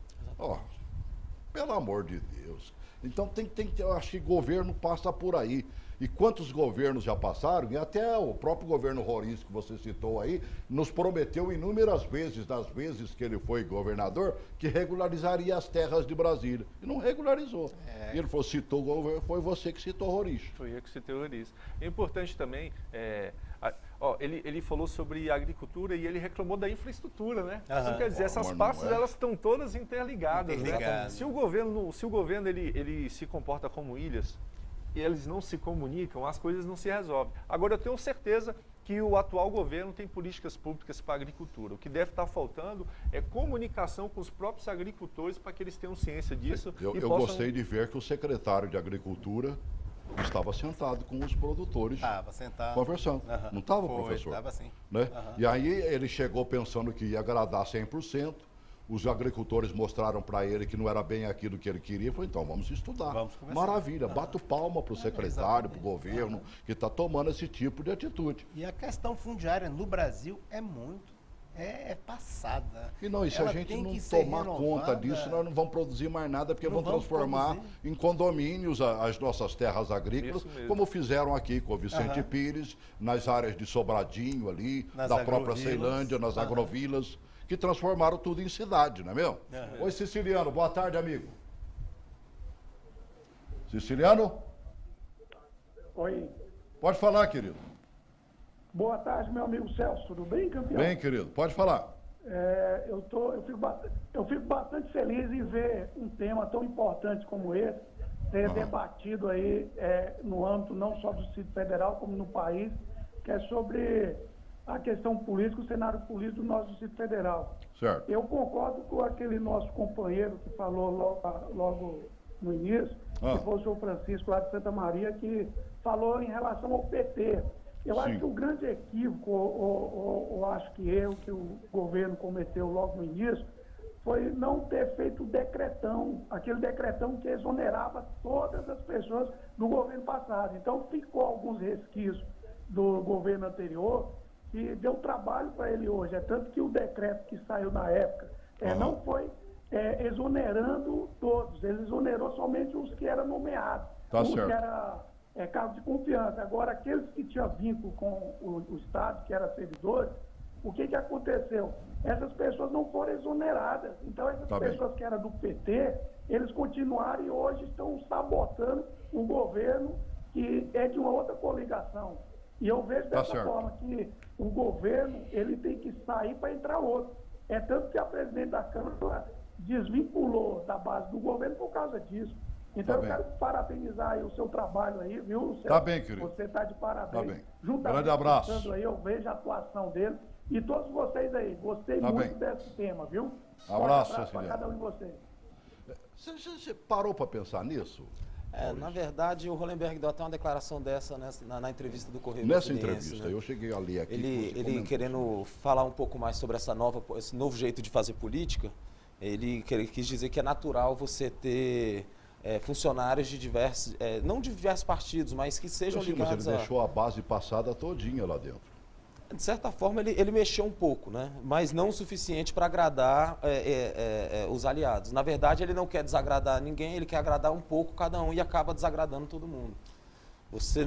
Speaker 1: Pelo amor de Deus. Então eu acho que governo passa por aí. E quantos governos já passaram, e até o próprio governo Roriz, que você citou aí, nos prometeu inúmeras vezes, das vezes que ele foi governador, que regularizaria as terras de Brasília. E não regularizou. E ele falou, foi você que citou Roriz.
Speaker 2: Foi eu que citei Roriz. É importante também, ele falou sobre agricultura e ele reclamou da infraestrutura, né? Então, quer dizer, essas pastas elas estão todas interligadas. Né? Se o governo ele se comporta como ilhas, e eles não se comunicam, as coisas não se resolvem. Agora, eu tenho certeza que o atual governo tem políticas públicas para a agricultura. O que deve estar faltando é comunicação com os próprios agricultores para que eles tenham ciência disso.
Speaker 1: Eu gostei de ver que o secretário de Agricultura estava sentado com os produtores.
Speaker 3: Estava sentado.
Speaker 1: Conversando. Não estava, professor?
Speaker 3: Estava sim.
Speaker 1: Né? E aí ele chegou pensando que ia agradar 100%. Os agricultores mostraram para ele que não era bem aquilo que ele queria. Falou, então vamos estudar. Vamos conversar. Maravilha, bato palma para o secretário, para o governo, que está tomando esse tipo de atitude.
Speaker 3: E a questão fundiária no Brasil é muito é passada.
Speaker 1: E não, e se a gente não tomar conta disso, nós não vamos produzir mais nada, porque vão transformar em condomínios as nossas terras agrícolas, como fizeram aqui com o Vicente Pires, nas áreas de Sobradinho ali, da própria Ceilândia, nas agrovilas, que transformaram tudo em cidade, não é mesmo? Oi, Siciliano, boa tarde, amigo. Siciliano?
Speaker 8: Oi.
Speaker 1: Pode falar, querido.
Speaker 8: Boa tarde, meu amigo Celso. Tudo bem, campeão?
Speaker 1: Bem, querido. Pode falar.
Speaker 8: Eu fico bastante feliz em ver um tema tão importante como esse ser debatido aí no âmbito não só do Distrito Federal, como no país, que é sobre a questão política, o cenário político do nosso Distrito Federal.
Speaker 1: Certo.
Speaker 8: Eu concordo com aquele nosso companheiro que falou logo no início, que foi o senhor Francisco lá de Santa Maria, que falou em relação ao PT. Eu acho que o grande equívoco, ou acho que erro que o governo cometeu logo no início, foi não ter feito o decretão, aquele decretão que exonerava todas as pessoas do governo passado. Então ficou alguns resquícios do governo anterior que deu trabalho para ele hoje. É tanto que o decreto que saiu na época não foi exonerando todos, ele exonerou somente os que eram nomeados, os que eram cargo de confiança. Agora, aqueles que tinham vínculo com o Estado, que eram servidores, o que aconteceu? Essas pessoas não foram exoneradas. Então, essas pessoas que eram do PT, eles continuaram e hoje estão sabotando um governo que é de uma outra coligação. E eu vejo dessa forma que o governo, ele tem que sair para entrar outro. É tanto que a presidente da Câmara desvinculou da base do governo por causa disso. Então, eu quero parabenizar aí o seu trabalho aí, viu, Celso?
Speaker 1: Tá bem, querido.
Speaker 8: Você está de parabéns.
Speaker 1: Tá bem.
Speaker 8: Juntamente
Speaker 1: grande abraço.
Speaker 8: Aí, eu vejo a atuação dele. E todos vocês aí, gostei muito desse tema, viu?
Speaker 1: Abraço,
Speaker 8: para cada um de vocês.
Speaker 1: Você parou para pensar nisso?
Speaker 4: Na verdade, o Hollenberg deu até uma declaração dessa na entrevista do Correio
Speaker 1: Nessa
Speaker 4: Brasiliense,
Speaker 1: entrevista,
Speaker 4: né?
Speaker 1: eu cheguei a ler aqui.
Speaker 4: Ele querendo falar um pouco mais sobre esse novo jeito de fazer política, ele quis dizer que é natural você ter funcionários de diversos, não de diversos partidos, mas que sejam ligados
Speaker 1: mas ele deixou a base passada todinha lá dentro.
Speaker 4: De certa forma, ele mexeu um pouco, né? Mas não o suficiente para agradar os aliados. Na verdade, ele não quer desagradar ninguém, ele quer agradar um pouco cada um e acaba desagradando todo mundo. Você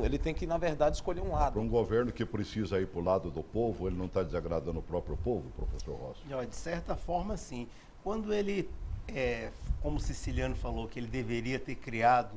Speaker 4: ele tem que, na verdade, escolher um lado.
Speaker 1: Para um governo que precisa ir para o lado do povo, ele não está desagradando o próprio povo, professor Rossi?
Speaker 3: De certa forma, sim. Quando ele, como o Siciliano falou, que ele deveria ter criado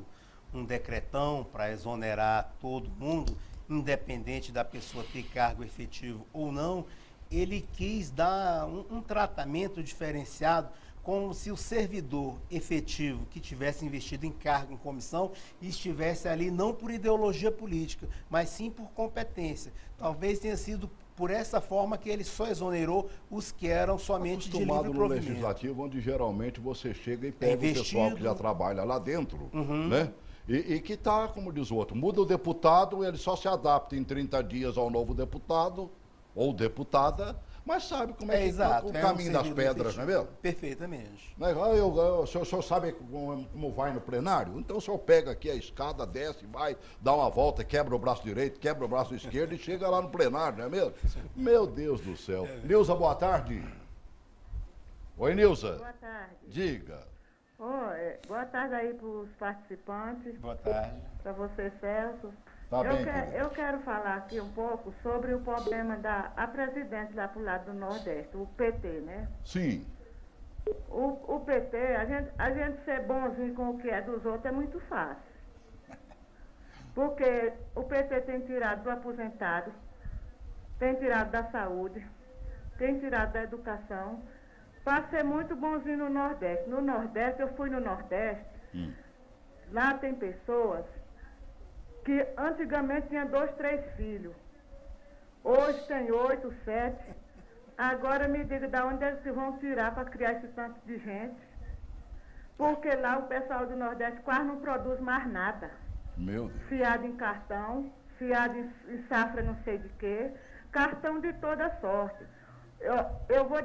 Speaker 3: um decretão para exonerar todo mundo, independente da pessoa ter cargo efetivo ou não, ele quis dar um tratamento diferenciado, como se o servidor efetivo que tivesse investido em cargo, em comissão, estivesse ali não por ideologia política, mas sim por competência. Talvez tenha sido por essa forma que ele só exonerou os que eram somente de livre provimento.
Speaker 1: Acostumado no legislativo, onde geralmente você chega e pega o pessoal que já trabalha lá dentro, né? E que está, como diz o outro, muda o deputado, ele só se adapta em 30 dias ao novo deputado ou deputada, mas sabe como é que está o caminho das pedras, não é mesmo?
Speaker 3: Perfeitamente.
Speaker 1: O senhor sabe como vai no plenário? Então o senhor pega aqui a escada, desce, vai, dá uma volta, quebra o braço direito, quebra o braço esquerdo e chega lá no plenário, não é mesmo? Meu Deus do céu. Nilza, boa tarde. Oi, Nilza.
Speaker 9: Boa tarde.
Speaker 1: Diga.
Speaker 9: Boa tarde aí para os participantes.
Speaker 3: Boa tarde.
Speaker 9: Para você, Celso.
Speaker 1: Tá
Speaker 9: eu quero falar aqui um pouco sobre o problema a presidente lá para o lado do Nordeste, o PT, né?
Speaker 1: Sim.
Speaker 9: O PT, a gente ser bonzinho com o que é dos outros é muito fácil. Porque o PT tem tirado do aposentado, tem tirado da saúde, tem tirado da educação, para ser muito bonzinho no Nordeste. No Nordeste, eu fui no Nordeste, lá tem pessoas que antigamente tinha 2, 3 filhos. Hoje tem 8, 7. Agora me diga de onde eles vão tirar para criar esse tanto de gente. Porque lá o pessoal do Nordeste quase não produz mais nada.
Speaker 1: Meu Deus.
Speaker 9: Fiado em cartão, fiado em safra não sei de quê, cartão de toda sorte. Eu vou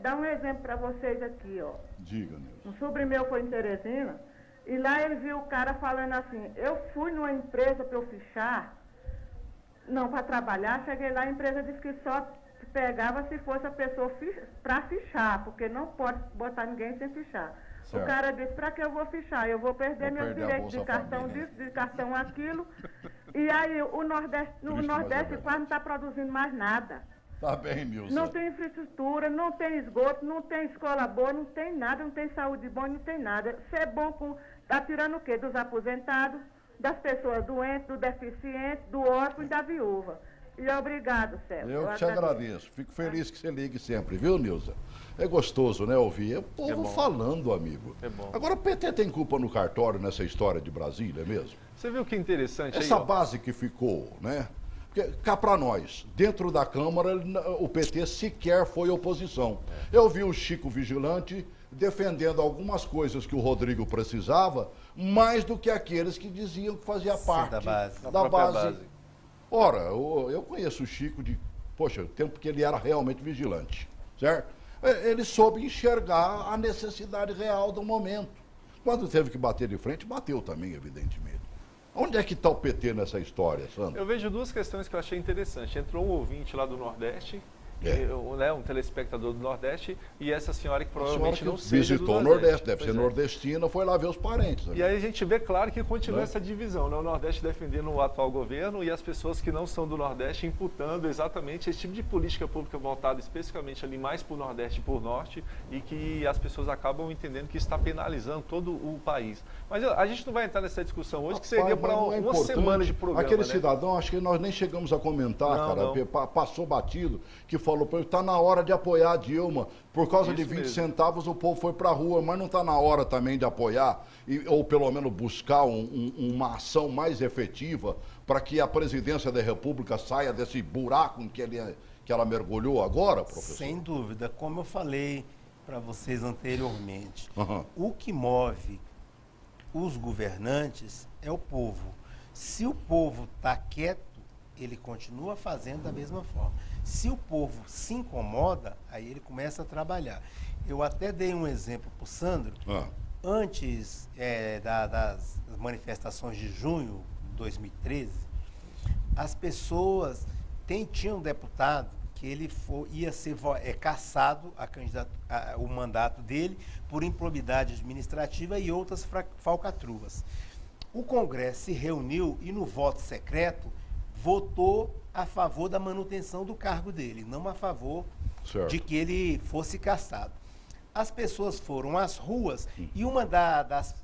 Speaker 9: dar um exemplo para vocês aqui, ó.
Speaker 1: Diga, Nilson.
Speaker 9: Um sobrinho meu foi em Teresina, e lá ele viu o cara falando assim, eu fui numa empresa para eu fichar, não para trabalhar, cheguei lá, a empresa disse que só pegava se fosse a pessoa para fichar, porque não pode botar ninguém sem fichar. Certo. O cara disse, para que eu vou fichar? Eu vou perder meus direitos de cartão disso, de cartão aquilo. E aí o Nordeste quase não está produzindo mais nada.
Speaker 1: Tá bem, Nilza.
Speaker 9: Não tem infraestrutura, não tem esgoto, não tem escola boa, não tem nada, não tem saúde boa, não tem nada. Ser bom tá tirando o quê? Dos aposentados, das pessoas doentes, do deficiente, do órfão e da viúva. E obrigado, Celso.
Speaker 1: Eu te agradeço. Fico feliz que você ligue sempre, viu, Nilza? É gostoso, né, ouvir? É o povo falando, amigo.
Speaker 2: É bom.
Speaker 1: Agora, o PT tem culpa no cartório nessa história de Brasília, é mesmo?
Speaker 2: Você viu que interessante
Speaker 1: essa
Speaker 2: aí,
Speaker 1: base que ficou, né? Porque, cá para nós, dentro da Câmara, o PT sequer foi oposição. Eu vi o Chico Vigilante defendendo algumas coisas que o Rodrigo precisava, mais do que aqueles que diziam que fazia parte da base. Ora, eu conheço o Chico o tempo que ele era realmente vigilante, certo? Ele soube enxergar a necessidade real do momento. Quando teve que bater de frente, bateu também, evidentemente. Onde é que está o PT nessa história, Sandro?
Speaker 2: Eu vejo duas questões que eu achei interessante. Entrou um ouvinte lá do Nordeste, um telespectador do Nordeste, e essa senhora que provavelmente não seja do Nordeste.
Speaker 1: Visitou o Nordeste, deve ser nordestina, foi lá ver os parentes.
Speaker 2: E aí a gente vê, claro, que continua essa divisão, né? O Nordeste defendendo o atual governo e as pessoas que não são do Nordeste imputando exatamente esse tipo de política pública voltada especificamente ali mais para o Nordeste e para o Norte, e que as pessoas acabam entendendo que está penalizando todo o país. Mas a gente não vai entrar nessa discussão hoje, que seria para uma semana de programa.
Speaker 1: Aquele cidadão, acho que nós nem chegamos a comentar, passou batido, que falou para ele, está na hora de apoiar a Dilma. Por causa de 20 centavos o povo foi para a rua, mas não está na hora também de apoiar, ou pelo menos buscar uma ação mais efetiva para que a presidência da República saia desse buraco em que ela mergulhou agora, professor?
Speaker 3: Sem dúvida, como eu falei para vocês anteriormente, o que move os governantes é o povo. Se o povo está quieto, ele continua fazendo da mesma forma. Se o povo se incomoda, aí ele começa a trabalhar. Eu até dei um exemplo para o Sandro. Antes das manifestações de junho de 2013, as pessoas tinham um deputado que ele ia ser cassado o mandato dele por improbidade administrativa e outras falcatruas. O Congresso se reuniu e no voto secreto votou a favor da manutenção do cargo dele, não a favor de que ele fosse cassado. As pessoas foram às ruas e uma das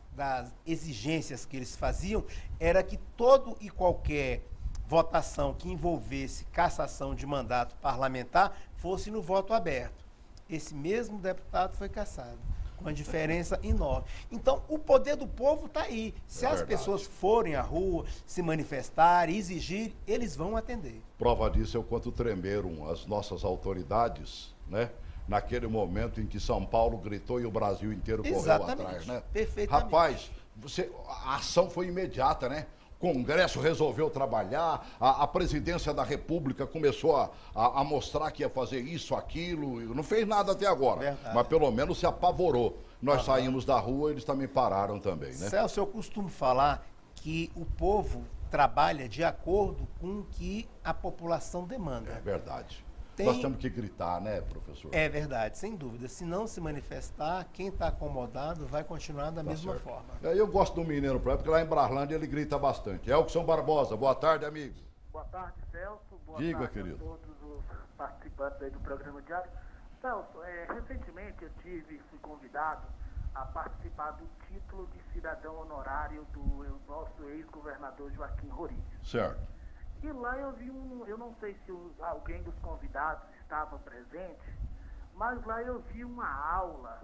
Speaker 3: exigências que eles faziam era que todo e qualquer votação que envolvesse cassação de mandato parlamentar fosse no voto aberto. Esse mesmo deputado foi cassado, com uma diferença enorme. Então, o poder do povo está aí. Se as pessoas forem à rua, se manifestarem, exigir, eles vão atender.
Speaker 1: Prova disso é o quanto tremeram as nossas autoridades, né? Naquele momento em que São Paulo gritou e o Brasil inteiro correu atrás, né?
Speaker 3: Perfeitamente.
Speaker 1: Rapaz, a ação foi imediata, né? O Congresso resolveu trabalhar, a presidência da República começou a mostrar que ia fazer isso, aquilo, não fez nada até agora, mas pelo menos se apavorou. Nós saímos da rua, eles também pararam também, né?
Speaker 3: Celso, eu costumo falar que o povo trabalha de acordo com o que a população demanda.
Speaker 1: É verdade. Nós temos que gritar, né, professor?
Speaker 3: É verdade, sem dúvida. Se não se manifestar, quem está acomodado vai continuar da mesma forma.
Speaker 1: Eu gosto do menino, porque lá em Brarlândia ele grita bastante. Elkson Barbosa, boa tarde, amigo.
Speaker 10: Boa tarde, Celso. Boa
Speaker 1: tarde
Speaker 10: a todos os participantes aí do programa diário. Celso, recentemente eu fui convidado a participar do título de cidadão honorário do nosso ex-governador Joaquim Roriz.
Speaker 1: Certo.
Speaker 10: E lá eu vi eu não sei se alguém dos convidados estava presente, mas lá eu vi uma aula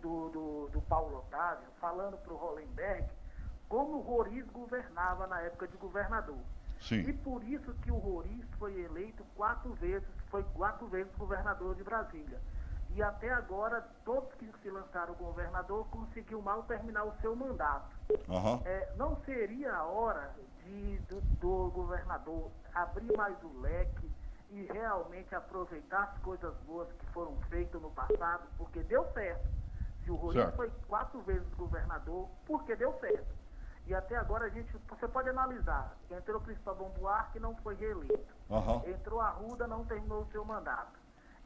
Speaker 10: do Paulo Otávio falando para o Hollenberg como o Roriz governava na época de governador.
Speaker 1: Sim.
Speaker 10: E por isso que o Roriz foi eleito 4 vezes governador de Brasília. E até agora, todos que se lançaram governador conseguiu mal terminar o seu mandato. Não seria a hora do governador abrir mais o leque e realmente aproveitar as coisas boas que foram feitas no passado, porque deu certo. Se o Roriz foi 4 vezes governador, porque deu certo. E até agora você pode analisar. Entrou Cristóvão Buarque, não foi reeleito. Entrou Arruda, não terminou o seu mandato.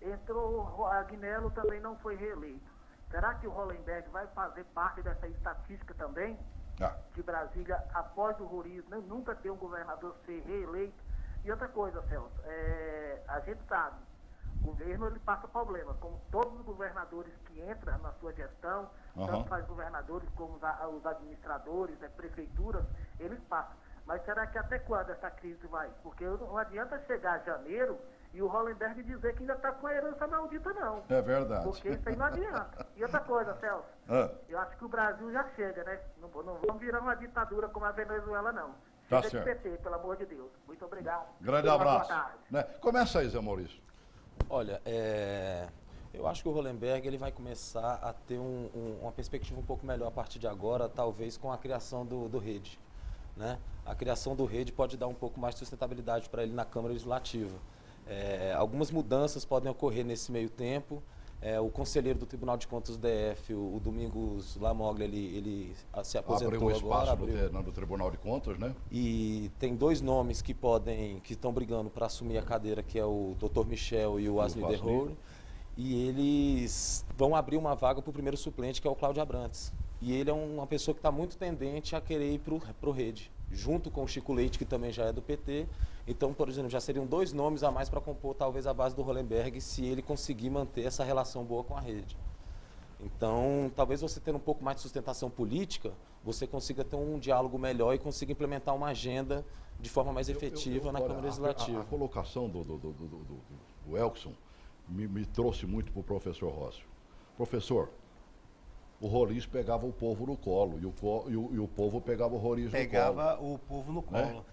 Speaker 10: Entrou Agnello, também não foi reeleito. Será que o Hollenberg vai fazer parte dessa estatística também? De Brasília, após o Roriz, nunca ter um governador ser reeleito? E outra coisa, Celso, a gente sabe, o governo ele passa problema, como todos os governadores que entram na sua gestão, tanto os governadores como os administradores, prefeituras, eles passam. Mas será que até quando essa crise vai? Porque não adianta chegar a janeiro e o Hollenberg dizer que ainda está com a herança maldita, não.
Speaker 1: É verdade.
Speaker 10: Porque isso aí não adianta. E outra coisa, Celso, eu acho que o Brasil já chega, né? Não vamos virar uma ditadura como a Venezuela, não.
Speaker 1: Tá
Speaker 10: Chega
Speaker 1: certo.
Speaker 10: de PT, pelo amor de Deus. Muito obrigado.
Speaker 1: Grande abraço. Começa aí, Zé Maurício.
Speaker 4: Olha, eu acho que o Hollenberg ele vai começar a ter uma perspectiva um pouco melhor a partir de agora, talvez com a criação do Rede. Né? A criação do Rede pode dar um pouco mais de sustentabilidade para ele na Câmara Legislativa. Algumas mudanças podem ocorrer nesse meio tempo. O conselheiro do Tribunal de Contas do DF, o Domingos Lamoglia, ele se aposentou
Speaker 1: agora. Abriu espaço
Speaker 4: agora.
Speaker 1: no Tribunal de Contas, né?
Speaker 4: E tem dois nomes que estão brigando para assumir a cadeira, que é o Dr. Michel e o Asni Derroure. E eles vão abrir uma vaga para o primeiro suplente, que é o Cláudio Abrantes. E ele é uma pessoa que está muito tendente a querer ir para o Rede, junto com o Chico Leite, que também já é do PT. Então, por exemplo, já seriam dois nomes a mais para compor talvez a base do Hollenberg, se ele conseguir manter essa relação boa com a Rede. Então, talvez você tendo um pouco mais de sustentação política, você consiga ter um diálogo melhor e consiga implementar uma agenda de forma mais efetiva na Câmara Legislativa.
Speaker 1: A colocação do Elkson me trouxe muito para o professor Rócio. Professor, o Roriz pegava o povo no colo e o povo pegava o Roriz no colo.
Speaker 3: Pegava o povo no colo.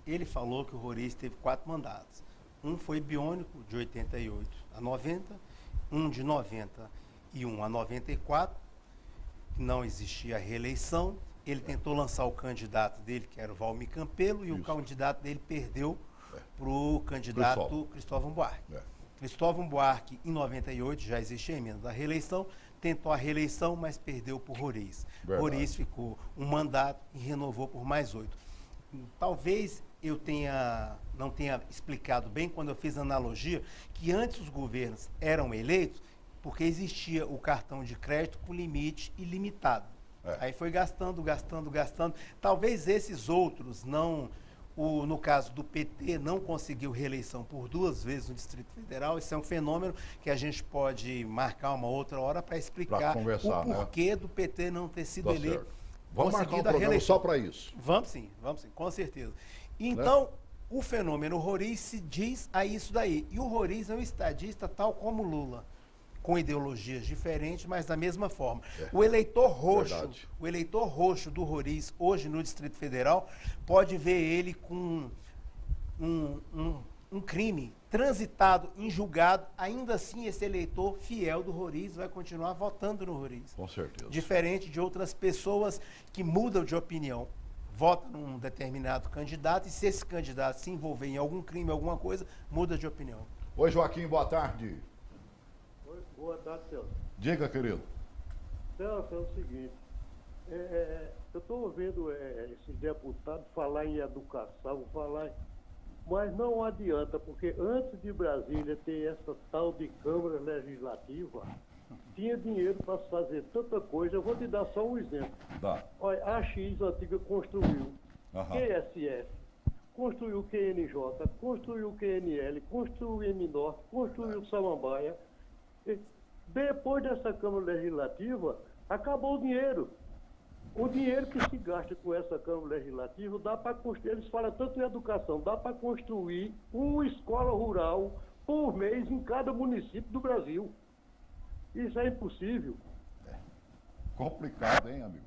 Speaker 3: Ele falou que o Roriz teve 4 mandatos. Um foi biônico, de 88 a 90, um de 91 a 94, não existia reeleição. Ele tentou lançar o candidato dele, que era o Valmir Campelo, e o candidato dele perdeu para o candidato Cristóvão Buarque. Cristóvão Buarque, em 98, já existia a emenda da reeleição, tentou a reeleição, mas perdeu por Roriz. Roriz ficou um mandato e renovou por mais 8. Talvez eu não tenha explicado bem quando eu fiz a analogia que antes os governos eram eleitos porque existia o cartão de crédito com limite ilimitado. Aí foi gastando. Talvez esses outros no caso do PT, não conseguiu reeleição por 2 vezes no Distrito Federal. Isso é um fenômeno que a gente pode marcar uma outra hora para explicar o porquê do PT não ter sido eleito.
Speaker 1: Vamos marcar um programa só para isso.
Speaker 3: Vamos sim, com certeza. Então, o fenômeno Roriz se diz a isso daí. E o Roriz é um estadista tal como Lula, com ideologias diferentes, mas da mesma forma. O eleitor roxo do Roriz, hoje no Distrito Federal, pode ver ele com um crime transitado em julgado. Ainda assim, esse eleitor fiel do Roriz vai continuar votando no Roriz.
Speaker 1: Com certeza.
Speaker 3: Diferente de outras pessoas que mudam de opinião. Votam num determinado candidato e se esse candidato se envolver em algum crime, alguma coisa, muda de opinião.
Speaker 1: Oi, Joaquim, boa tarde.
Speaker 11: Boa tarde, Celso.
Speaker 1: Diga, querido.
Speaker 11: Celso, é o seguinte, eu estou ouvindo esses deputados falar em educação, mas não adianta, porque antes de Brasília ter essa tal de Câmara Legislativa, tinha dinheiro para fazer tanta coisa. Eu vou te dar só um exemplo. Olha, a X antiga construiu QSF, construiu QNJ, construiu QNL, construiu M-Norte, construiu Samambaia. Depois dessa Câmara Legislativa, acabou o dinheiro. O dinheiro que se gasta com essa Câmara Legislativa dá para construir, eles falam tanto em educação, dá para construir uma escola rural por mês em cada município do Brasil. Isso é impossível.
Speaker 1: Complicado, hein, amigo?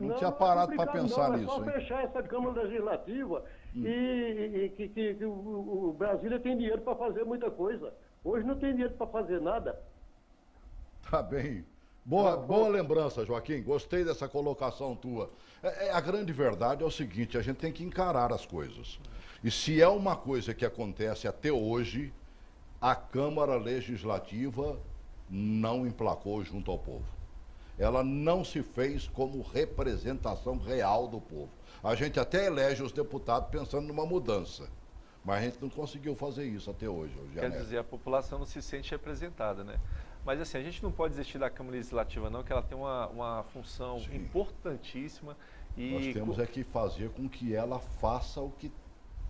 Speaker 1: Não tinha parado para pensar nisso.
Speaker 11: É só fechar essa Câmara Legislativa e que o Brasília tem dinheiro para fazer muita coisa. Hoje não tem dinheiro para fazer nada.
Speaker 1: Tá bem. Boa lembrança, Joaquim. Gostei dessa colocação tua. A grande verdade é o seguinte, a gente tem que encarar as coisas. E se é uma coisa que acontece até hoje, a Câmara Legislativa não emplacou junto ao povo. ela não se fez como representação real do povo. A gente até elege os deputados pensando numa mudança, mas a gente não conseguiu fazer isso até hoje.
Speaker 2: Quer dizer, a população não se sente representada, né? Mas assim, a gente não pode desistir da Câmara Legislativa não, que ela tem uma função importantíssima. E
Speaker 1: nós temos que fazer com que ela faça o que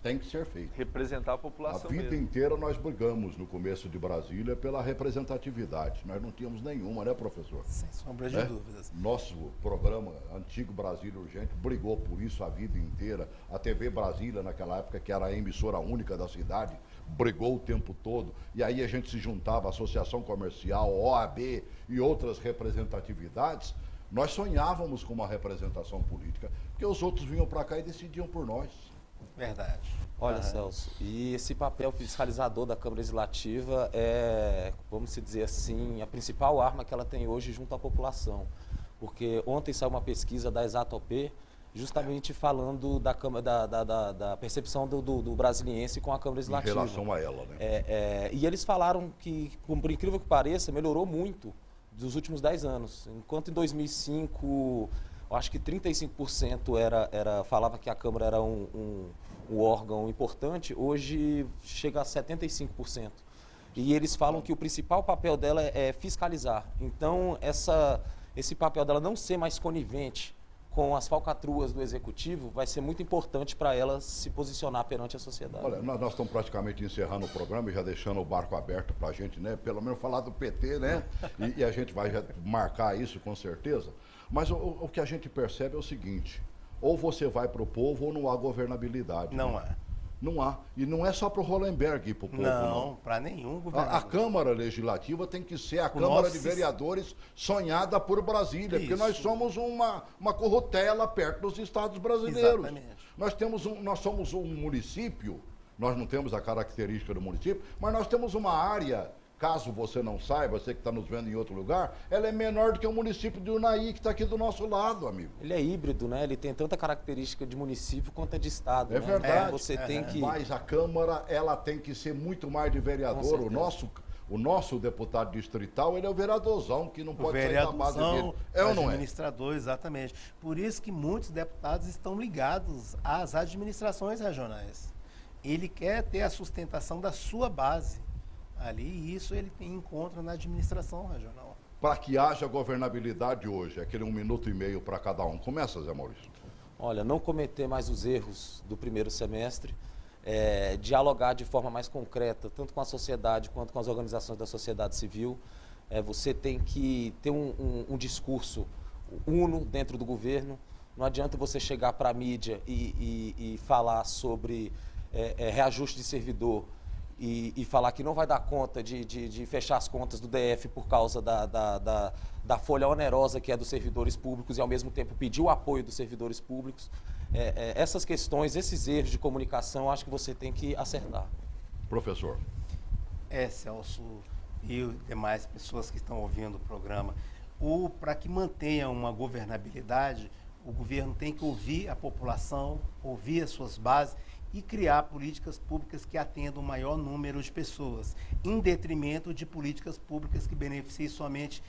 Speaker 1: tem que ser feito.
Speaker 2: Representar a população.
Speaker 1: A vida inteira nós brigamos no começo de Brasília pela representatividade. Nós não tínhamos nenhuma, né, professor?
Speaker 3: Sem sombra de dúvidas.
Speaker 1: Nosso programa, Antigo Brasília Urgente, brigou por isso a vida inteira. A TV Brasília, naquela época, que era a emissora única da cidade, brigou o tempo todo. E aí a gente se juntava à Associação Comercial, OAB e outras representatividades. Nós sonhávamos com uma representação política, porque os outros vinham para cá e decidiam por nós.
Speaker 3: Verdade.
Speaker 4: Olha, Celso, e esse papel fiscalizador da Câmara Legislativa é, vamos dizer assim, a principal arma que ela tem hoje junto à população. Porque ontem saiu uma pesquisa da Exatop, justamente falando da percepção do brasiliense com a Câmara Legislativa.
Speaker 1: Em relação a ela, né?
Speaker 4: E eles falaram que, por incrível que pareça, melhorou muito dos últimos 10 anos. Enquanto em 2005... eu acho que 35% falava que a Câmara era um órgão importante, hoje chega a 75%. E eles falam que o principal papel dela é fiscalizar. Então, esse papel dela não ser mais conivente com as falcatruas do Executivo vai ser muito importante para ela se posicionar perante a sociedade.
Speaker 1: Olha, nós estamos praticamente encerrando o programa e já deixando o barco aberto para a gente, né? Pelo menos falar do PT, né? E a gente vai marcar isso com certeza. Mas o que a gente percebe é o seguinte, ou você vai para o povo ou não há governabilidade.
Speaker 3: Não há.
Speaker 1: Não há. E não é só para o Hollenberg ir para o povo, não.
Speaker 3: Não, para nenhum governador.
Speaker 1: A Câmara Legislativa tem que ser a Câmara de Vereadores sonhada por Brasília, porque nós somos uma corrutela perto dos estados brasileiros. Exatamente. Nós somos um município, nós não temos a característica do município, mas nós temos uma área, caso você não saiba, você que está nos vendo em outro lugar, ela é menor do que o município de Unai, que está aqui do nosso lado, amigo.
Speaker 4: Ele é híbrido, né? Ele tem tanta característica de município quanto é de estado.
Speaker 1: É, né? Verdade.
Speaker 4: Você tem que...
Speaker 1: Mas a Câmara, ela tem que ser muito mais de vereador. O nosso deputado distrital, ele é o vereadorzão, que não pode sair da base dele. É ou não é?
Speaker 3: Administrador, exatamente. Por isso que muitos deputados estão ligados às administrações regionais. Ele quer ter a sustentação da sua base ali, e isso ele encontra na administração regional.
Speaker 1: Para que haja governabilidade hoje, aquele 1 minuto e meio para cada um. Começa, Zé Maurício.
Speaker 4: Olha, não cometer mais os erros do primeiro semestre, dialogar de forma mais concreta, tanto com a sociedade quanto com as organizações da sociedade civil. Você tem que ter um discurso uno dentro do governo. Não adianta você chegar para a mídia e falar sobre reajuste de servidor, e falar que não vai dar conta de fechar as contas do DF por causa da folha onerosa que é dos servidores públicos e, ao mesmo tempo, pedir o apoio dos servidores públicos. Essas questões, esses erros de comunicação, acho que você tem que acertar.
Speaker 1: Professor.
Speaker 3: Celso e demais pessoas que estão ouvindo o programa, para que mantenha uma governabilidade, o governo tem que ouvir a população, ouvir as suas bases e criar políticas públicas que atendam o maior número de pessoas, em detrimento de políticas públicas que beneficiem somente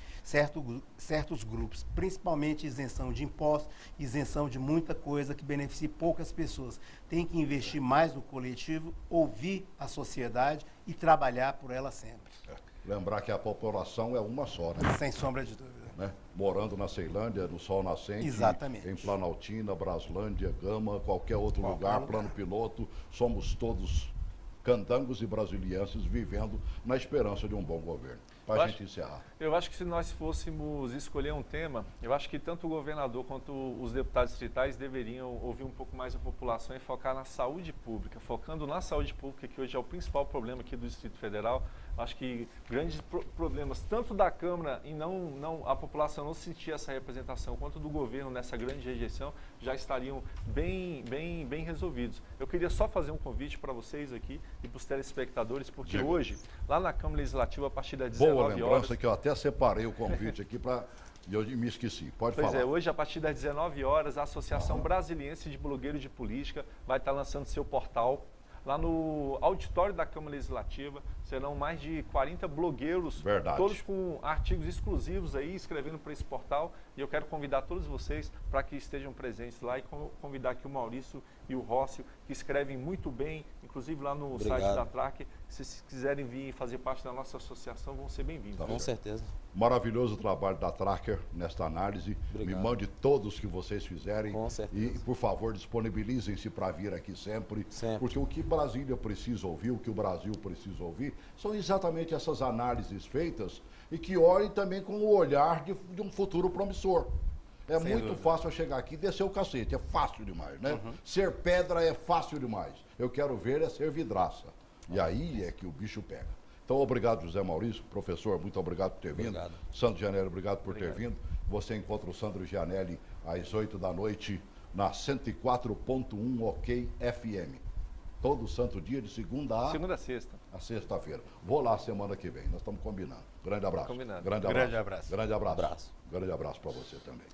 Speaker 3: certos grupos, principalmente isenção de impostos, isenção de muita coisa que beneficie poucas pessoas. Tem que investir mais no coletivo, ouvir a sociedade e trabalhar por ela sempre.
Speaker 1: Lembrar que a população é uma só, né?
Speaker 3: Sem sombra de dúvida.
Speaker 1: Né? Morando na Ceilândia, no Sol Nascente,
Speaker 3: exatamente,
Speaker 1: em Planaltina, Braslândia, Gama, qualquer outro lugar, Plano Piloto, somos todos candangos e brasilienses vivendo na esperança de um bom governo. Para a gente encerrar.
Speaker 2: Eu acho que se nós fôssemos escolher um tema, eu acho que tanto o governador quanto os deputados distritais deveriam ouvir um pouco mais a população e focar na saúde pública. Focando na saúde pública, que hoje é o principal problema aqui do Distrito Federal. Acho que grandes problemas, tanto da Câmara e a população não sentir essa representação, quanto do governo nessa grande rejeição, já estariam bem resolvidos. Eu queria só fazer um convite para vocês aqui e para os telespectadores, porque hoje, lá na Câmara Legislativa, a partir das 19 horas...
Speaker 1: Boa lembrança que eu até separei o convite aqui e eu me esqueci. Pode falar.
Speaker 2: Pois é, hoje, a partir das 19 horas, a Associação Brasiliense de Blogueiros de Política vai estar lançando seu portal lá no auditório da Câmara Legislativa. Serão mais de 40 blogueiros, todos com artigos exclusivos aí, escrevendo para esse portal. E eu quero convidar todos vocês para que estejam presentes lá e convidar aqui o Maurício e o Rócio, que escrevem muito bem, inclusive lá no site da Tracker. Se vocês quiserem vir fazer parte da nossa associação, vão ser bem-vindos.
Speaker 4: Com certeza.
Speaker 1: Maravilhoso o trabalho da Tracker nesta análise. Me mande todos que vocês fizerem.
Speaker 4: Com certeza.
Speaker 1: E, por favor, disponibilizem-se para vir aqui sempre. Porque o que Brasília precisa ouvir, o que o Brasil precisa ouvir, são exatamente essas análises feitas e que olhem também com o olhar de um futuro promissor. É muito fácil chegar aqui e descer o cacete, é fácil demais, né? Ser pedra é fácil demais. Eu quero ver é ser vidraça. E aí é que o bicho pega. Então, obrigado, José Maurício. Professor, muito obrigado por ter vindo. Sandro Gianelli, obrigado por ter vindo. Você encontra o Sandro Gianelli às 8 da noite na 104.1 OK FM. Todo santo dia, de segunda a
Speaker 2: sexta.
Speaker 1: A sexta-feira. Vou lá semana que vem, nós estamos combinando. Grande abraço.
Speaker 2: Combinado.
Speaker 1: Grande abraço.
Speaker 3: Grande abraço.
Speaker 1: Grande abraço. Grande abraço para você também.